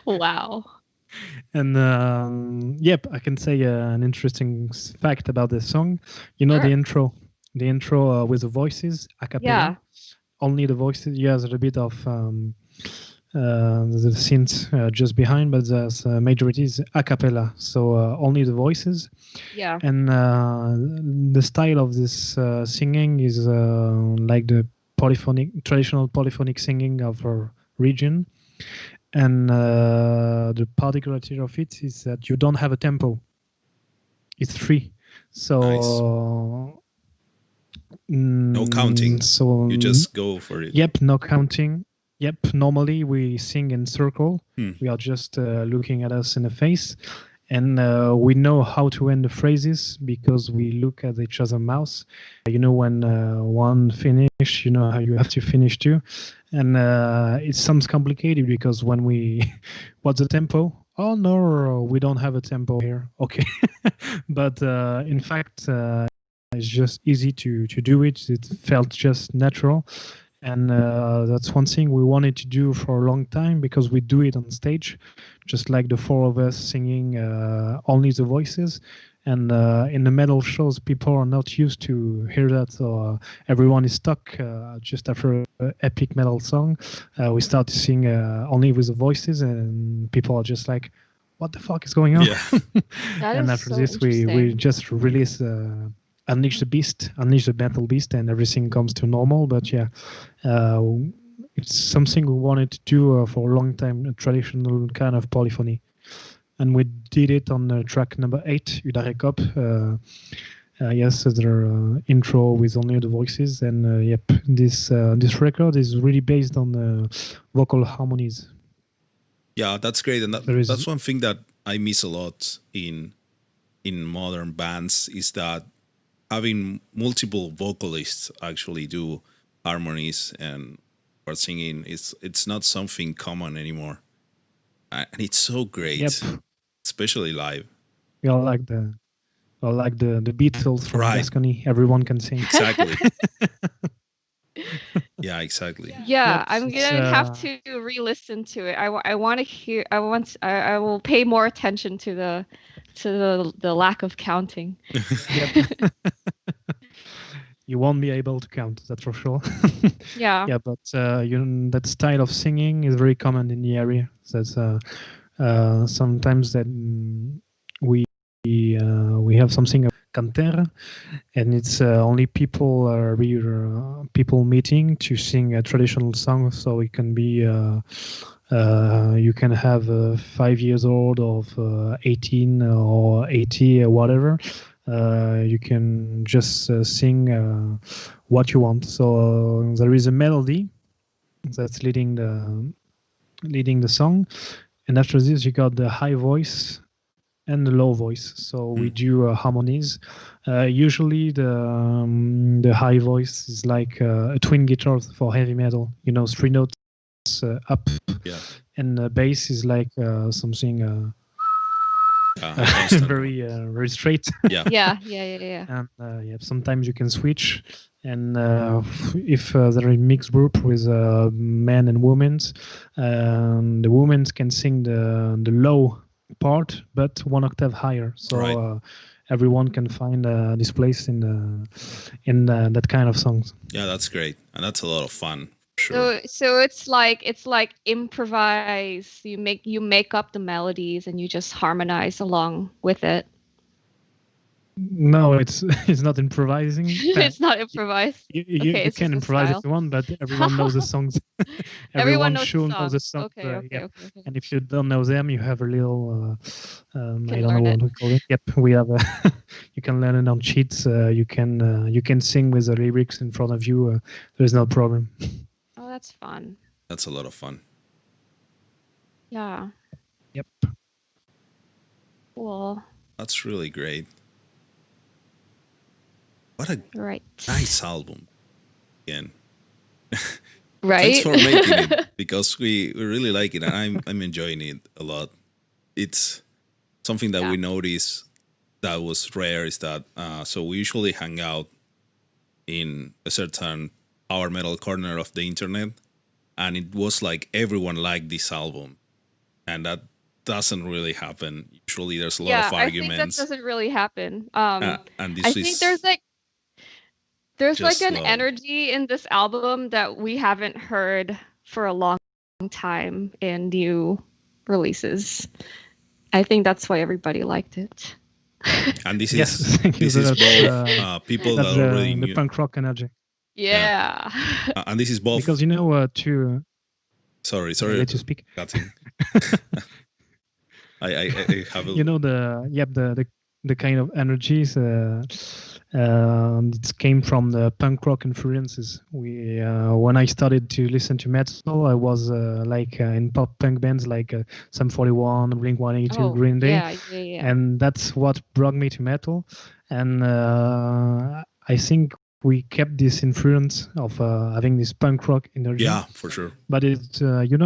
Wow. And yep, I can say an interesting fact about this song. You know, Sure. the intro with the voices, a cappella. Yeah. Only the voices. Yeah, there's a bit of the synth just behind, but there's majority is a cappella, so only the voices. Yeah. And the style of this singing is like the traditional polyphonic singing of our region. and the particularity of it is that you don't have a tempo. It's free, so No counting. So You just go for it. Yep, no counting. Yep, normally we sing in circle. Hmm. We are just looking at us in the face, and we know how to end the phrases because we look at each other's mouth. You know when one finish, you know how you have to finish too, and it sounds complicated because when we, what's the tempo? Oh no, we don't have a tempo here. Okay, but in fact, it's just easy to do it. It felt just natural. And that's one thing we wanted to do for a long time because we do it on stage, just like the four of us singing only the voices. And in the metal shows, people are not used to hear that. So everyone is stuck just after an epic metal song. We start to sing only with the voices, and people are just like, what the fuck is going on? Yeah. That And is after so this, we interesting. just release unleash the metal beast, and everything comes to normal. But yeah, it's something we wanted to do for a long time, a traditional kind of polyphony, and we did it on track number 8, Udarekop. Yes, their intro with only the voices, and yep, this record is really based on vocal harmonies. Yeah, that's great, and There is- that's one thing that I miss a lot in modern bands is that having multiple vocalists actually do harmonies and or singing it's not something common anymore, and it's so great. Yep. Especially live. We all like the Beatles from Right. Gascony. Everyone can sing. Exactly. Yeah, exactly. Yeah, Yep, I'm it's, gonna have to re-listen to it. I want to hear. I will pay more attention to the lack of counting. Yep. You won't be able to count, that's for sure. Yeah. Yeah, but that style of singing is very common in the area. So sometimes that we have something canter, and it's only people people meeting to sing a traditional song. So it can be you can have 5 years old of 18 or 80 or whatever. You can just sing what you want. So there is a melody that's leading the song, and after this you got the high voice and the low voice. So we do harmonies. Usually the high voice is like a twin guitar for heavy metal. You know, 3 notes up, Yeah. and the bass is like something very very straight. Yeah. Yeah. And yeah, sometimes you can switch. And if there is a mixed group with men and women, the women can sing the low part, but 1 octave higher. So Right. everyone can find this place in that kind of songs. Yeah, that's great, and that's a lot of fun. Sure. So it's like improvise. You make up the melodies and you just harmonize along with it. No, it's not improvising. It's not improvised. You it's can just a improvise style. if you want, but everyone knows the songs. Everyone knows should the know the songs. songs. Okay. Yeah. And if you don't know them, you have a little. I don't know learn what it. we call it. Yep, we have. You can learn it on cheats. You can sing with the lyrics in front of you. There's no problem. Oh, that's fun. That's a lot of fun. Yeah. Yep. Cool. That's really great. What a Right. nice album. Again. Right. Thanks for making it, because we really like it, and I'm enjoying it a lot. It's something that we noticed that was rare is that so we usually hang out in a certain power metal corner of the internet, and it was like everyone liked this album, and that doesn't really happen. Usually there's a lot of arguments. I think that doesn't really happen. And this I think there's like an love. energy in this album that we haven't heard for a long time in new releases. I think that's why everybody liked it. And this Yes, is thank you. this is That's, both people That's that already the knew. punk rock energy. Yeah. And this is both. Because to Sorry. let you speak. Cutting. I have a, You know the kind of energies. It came from the punk rock influences. We when I started to listen to metal, I was in pop punk bands like Sum 41, Blink 182, Oh, Green Day, yeah. and that's what brought me to metal. And I think we kept this influence of having this punk rock energy. yeah, for sure. But it's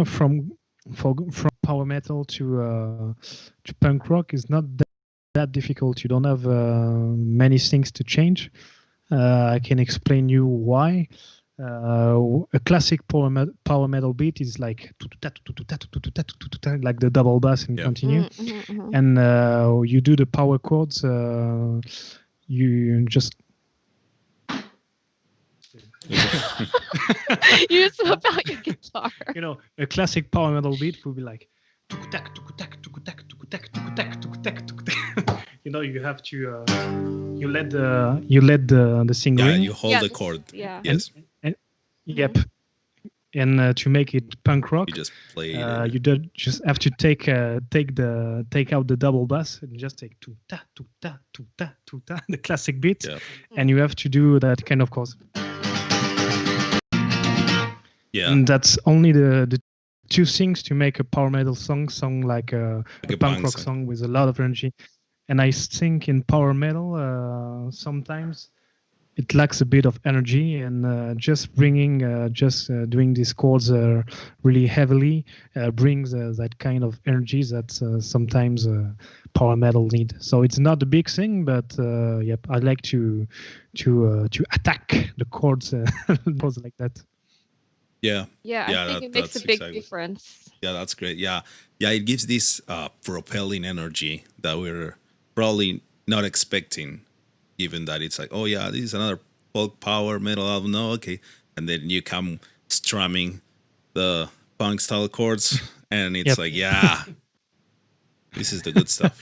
from power metal to punk rock is not that difficult. You don't have many things to change. I can explain you why. A classic power metal beat is like the double bass and continue, and you do the power chords. You just You swap out your guitar. A classic power metal beat would be like you have to you let the thing ring. You hold the chord. Yeah. Yes. Yep. And to make it punk rock, You just play. you just have to take out the double bass and just take tu-ta, tu-ta, tu-ta, tu-ta, the classic beat, and you have to do that kind of chords. Yeah. And that's only the two things to make a power metal song like a punk rock song with a lot of energy. And I think in power metal, sometimes it lacks a bit of energy, and just bringing, doing these chords really heavily brings that kind of energy that sometimes power metal need. So it's not a big thing, but I like to attack the chords, chords like that. Yeah. I think it makes a big difference. Yeah, that's great. Yeah, it gives this propelling energy that we're probably not expecting, given that it's like, oh yeah, this is another folk power metal album. No, okay, and then you come strumming the punk style chords, and it's like, yeah, this is the good stuff.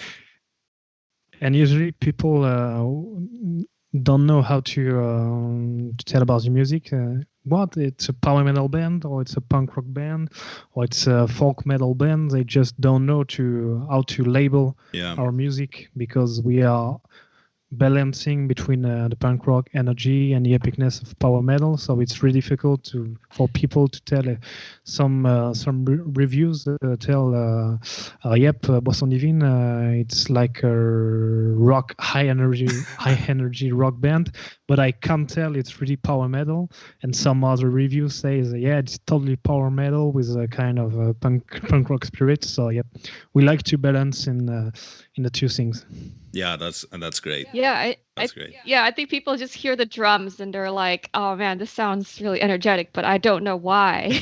And usually people don't know how to tell about the music. What it's a power metal band, or it's a punk rock band, or it's a folk metal band. They just don't know how to label our music, because we are balancing between the punk rock energy and the epicness of power metal. So it's really difficult for people to tell some reviews tell Boisson Divine, it's like a rock high energy rock band, but I can't tell it's really power metal. And some other reviews say it's totally power metal with a kind of punk rock spirit. So we like to balance in the two things. Yeah, that's great. Yeah, that's great. Yeah, I think people just hear the drums and they're like, "Oh man, this sounds really energetic," but I don't know why.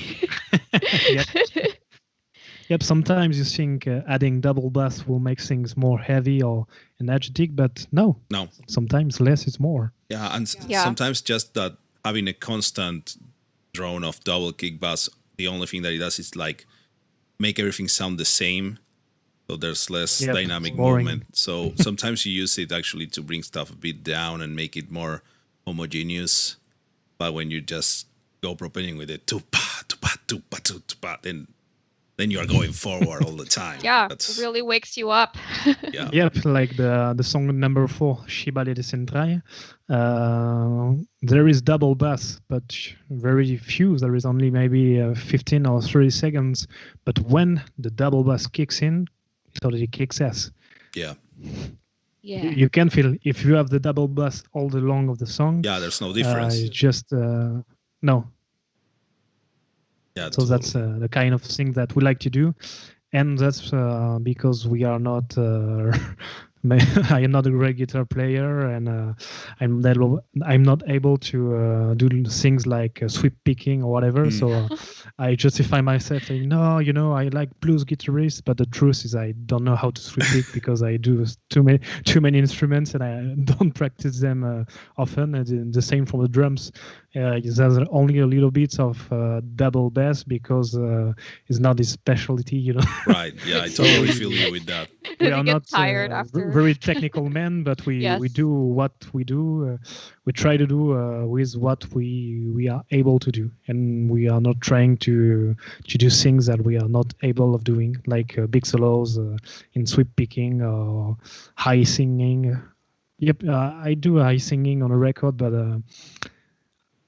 Yep. Sometimes you think adding double bass will make things more heavy or energetic, but no. Sometimes less is more. Yeah, and sometimes just that having a constant drone of double kick bass, the only thing that it does is like make everything sound the same. So there's less dynamic movement. So sometimes you use it actually to bring stuff a bit down and make it more homogeneous. But when you just go propelling with it, tupa, tupa, tupa, tupa, then you are going forward all the time. Yeah, it really wakes you up. Yep, like the song number 4, Shibale de Centraille. There is double bass, but very few. There is only maybe 15 or 30 seconds. But when the double bass kicks in, it totally kicks ass. Yeah. You can feel if you have the double bass all the long of the song. Yeah, there's no difference. Just no. Yeah. So that's the kind of thing that we like to do, and that's because we are not. I am not a great guitar player, and I'm not able to do things like sweep picking or whatever. So I justify myself saying, no, I like blues guitarists, but the truth is I don't know how to sweep pick because I do too many instruments and I don't practice them often. And the same for the drums. There's only a little bit of double bass because it's not his specialty, Right. Yeah, I totally feel you with that. we You are get not tired after. very technical men, but we Yes. do what we do. We try to do with what we are able to do, and we are not trying to do things that we are not able of doing, like big solos in sweep picking or high singing. Yep, I do high singing on a record, but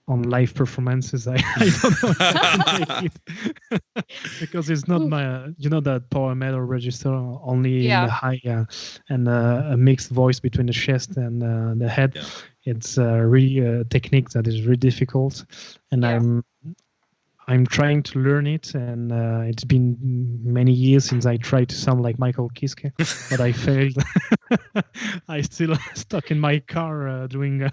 on live performances, I don't know if I can make it because it's not my, that power metal register only in the high and a mixed voice between the chest and the head. Yeah. It's really a technique that is really difficult, and I'm trying to learn it, and it's been many years since I tried to sound like Michael Kiske, but I failed. I still stuck in my car doing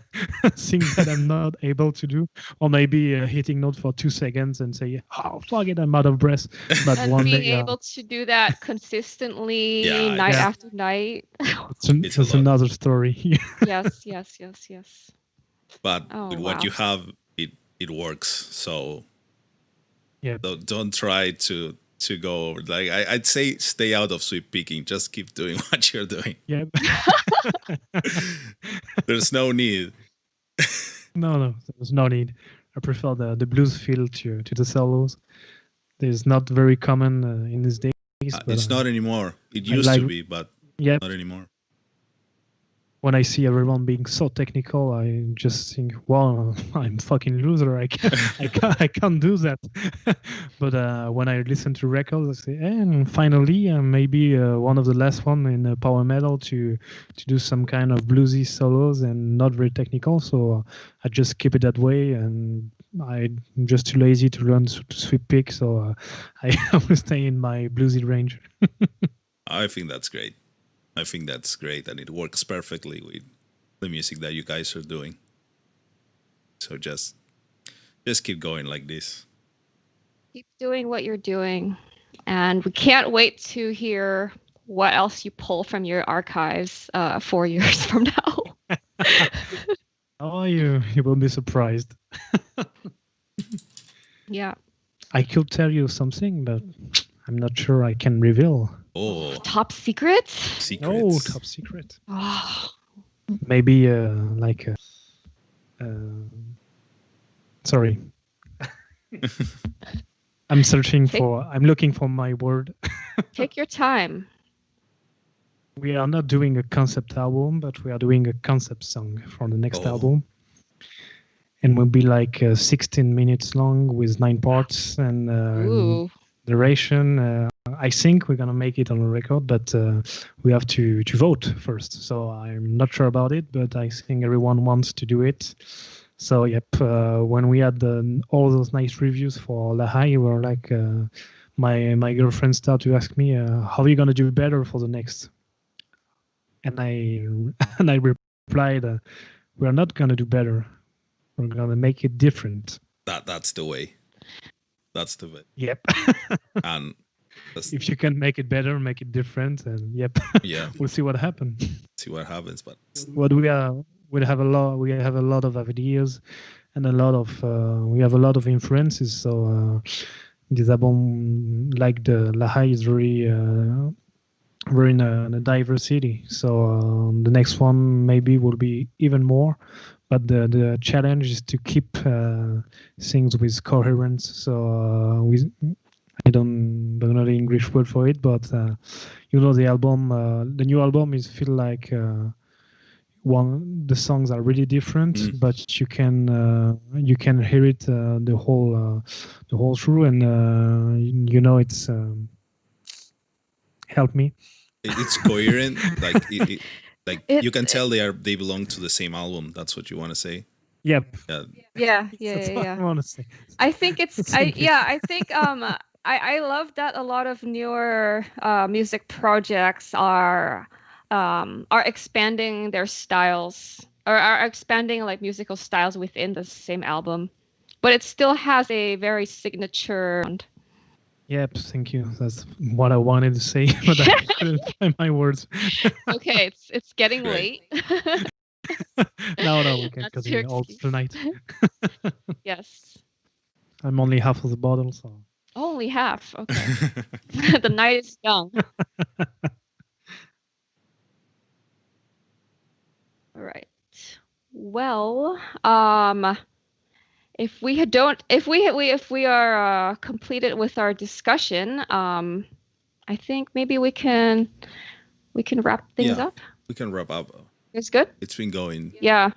things that I'm not able to do, or maybe hitting note for 2 seconds and say, "Oh, fuck it, I'm out of breath." But And one being day, able to do that consistently, Yeah, night Yeah. after night. It's a it's lot. another story. Yes, yes, yes, yes. But Oh, with what wow. you have, it works. So Yeah. don't try to go like I'd say stay out of sweep picking. Just keep doing what you're doing. Yeah. There's no need. No, there's no need. I prefer the blues feel to the solos. It's not very common in these days. But, It's not anymore. It I used like- to be, but Yeah, not anymore. when I see everyone being so technical, I just think, "Wow, I'm fucking loser. I can't do that." But when I listen to records, I say, "And finally, maybe one of the last one in power metal to do some kind of bluesy solos and not very technical." So I just keep it that way, and I'm just too lazy to learn to sweep pick. So I will stay in my bluesy range. I think that's great. I think that's great, and it works perfectly with the music that you guys are doing. So just keep going like this. Keep doing what you're doing. And we can't wait to hear what else you pull from your archives 4 years from now. Oh, you will be surprised. Yeah. I could tell you something, but I'm not sure I can reveal. Oh, Top secrets? secrets. Oh, top secret. Oh, Maybe like sorry. I'm looking for my word. take your time. We are not doing a concept album, but we are doing a concept song for the next album. And will be like 16 minutes long with 9 parts and Ooh. duration. I think we're gonna make it on a record, but we have to vote first. So I'm not sure about it, but I think everyone wants to do it. So yep, when we had all those nice reviews for La Haye, we were like, my girlfriend started to ask me, how are you gonna do better for the next? And I replied, we're not gonna do better. We're gonna make it different. That's the way. That's the way. Yep. And if you can make it better, make it different, and yep. Yeah. We'll see what happens. See what happens, but What we have a lot of ideas and we have a lot of influences. So this album, like the La Haye, is very in a diversity. So the next one maybe will be even more. But the challenge is to keep things with coherence. So I don't know the English word for it, but the album, the new album is feel like the songs are really different, but you can hear it the whole through, and it's help me. It's coherent. Like you can tell they belong to the same album. That's what you want to say. Yep. Yeah. That's what I want to say. I think I love that a lot of newer music projects are expanding their styles or are expanding like musical styles within the same album, but it still has a very signature sound. Yep, thank you. That's what I wanted to say, but I couldn't find my words. Okay, it's getting Right. late. No, we can That's continue your all excuse. tonight. Yes. I'm only half of the bottle, so. Only half. Okay. The night is young. All right. Well, if we are completed with our discussion, I think maybe we can wrap things Yeah, up. we can wrap up. It's good. It's been going Yeah.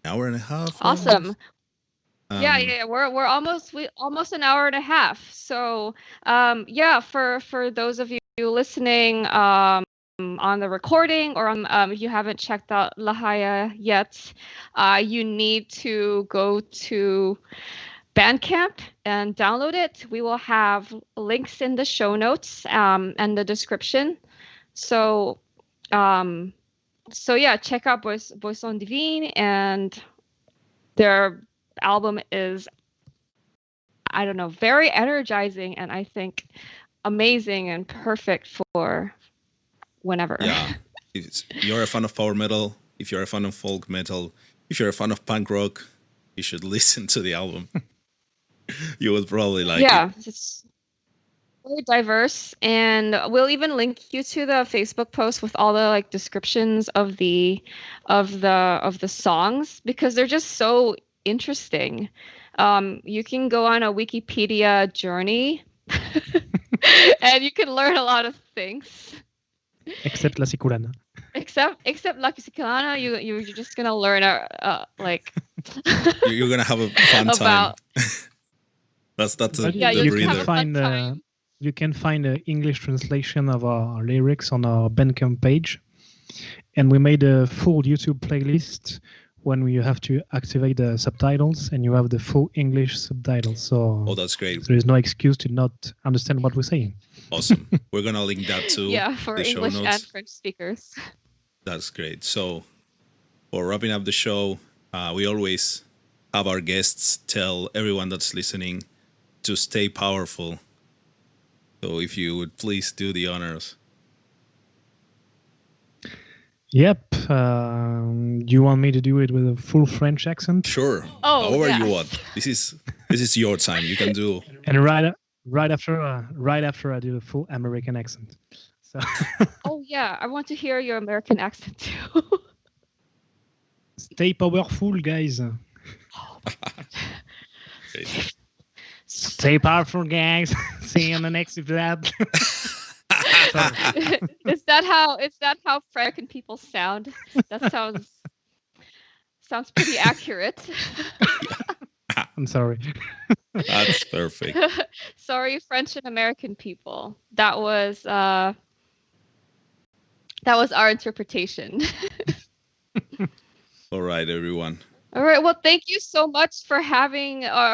an hour and a half. Awesome. Almost. Yeah. We're almost an hour and a half. So, yeah, for those of you listening, on the recording or on, if you haven't checked out La Haya yet, you need to go to Bandcamp and download it. We will have links in the show notes, and the description. So, yeah, check out Boisson Divine, and their album is, I don't know, very energizing, and I think amazing and perfect for whenever. Yeah, if you're a fan of power metal, if you're a fan of folk metal, if you're a fan of punk rock, you should listen to the album. You would probably like it. Yeah, it's very diverse, and we'll even link you to the Facebook post with all the like descriptions of the songs, because they're just so interesting. You can go on a Wikipedia journey and you can learn a lot of things. Except La Siculana. Except La Quisicana, you're just gonna learn like You're gonna have a fun time. That's you can find an English translation of our lyrics on our Bandcamp page, and we made a full YouTube playlist when you have to activate the subtitles, and you have the full English subtitles. So that's great. There is no excuse to not understand what we're saying. Awesome. We're gonna link that too. Yeah, for the English show notes. and French speakers. That's great. So, for wrapping up the show, we always have our guests tell everyone that's listening to stay powerful. So if you would please do the honors. Yep. Do you want me to do it with a full French accent? Sure. Oh, however yes. you want. This is your time. You can do. And right after I do the full American accent. So. Oh yeah, I want to hear your American accent too. Stay powerful, guys. Great. Stay powerful, guys. See you in the next episode. Is that how American people sound? That sounds pretty accurate. I'm sorry. That's perfect. Sorry, French and American people. That was our interpretation. All right, everyone. All right. Well, thank you so much for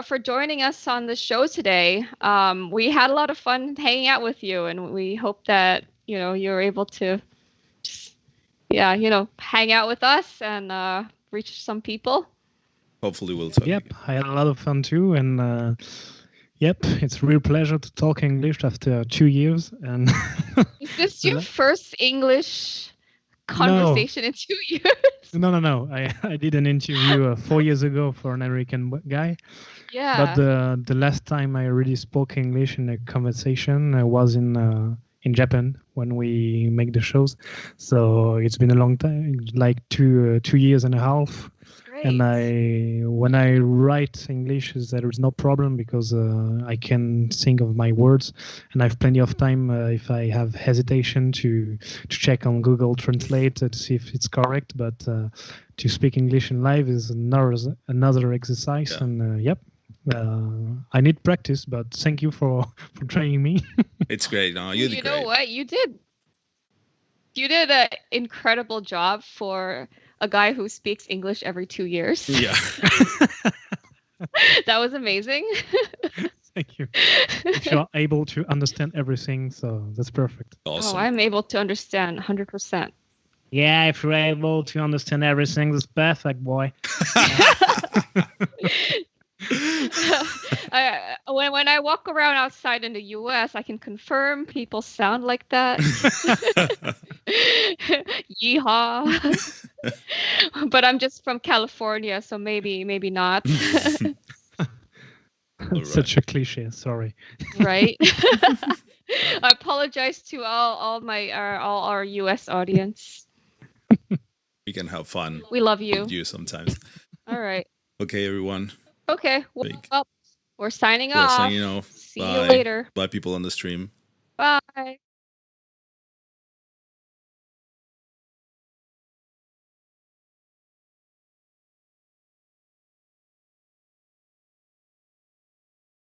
for joining us on the show today. We had a lot of fun hanging out with you, and we hope that you're able to just, hang out with us and reach some people. Hopefully, we'll talk. Yep, again. I had a lot of fun too, and yep, it's a real pleasure to talk English after 2 years. And is this your first English conversation in 2 years? No. I did an interview 4 years ago for an American guy. Yeah. But the last time I really spoke English in a conversation was in Japan when we make the shows. So it's been a long time, like 2 years and a half. Great. And when I write English, there is no problem because I can think of my words, and I have plenty of time if I have hesitation to check on Google Translate to see if it's correct. But to speak English in live is another exercise, Yeah. and yep. I need practice, but thank you for training me. It's great. No, you did great. You know what? You did an incredible job for a guy who speaks English every 2 years. Yeah. That was amazing. Thank you. If you're able to understand everything, so that's perfect. Awesome. Oh, I'm able to understand 100%. Yeah, if you're able to understand everything, that's perfect, boy. When I walk around outside in the US, I can confirm people sound like that. Yeehaw. But I'm just from California, so maybe not. Right. Such a cliche, sorry. Right? I apologize to all our US audience. We can have fun We love you. with you sometimes. All right. Okay, everyone. Okay. Well, Big. we're signing We're off. signing off. See Bye. you later. Bye, people on the stream. Bye.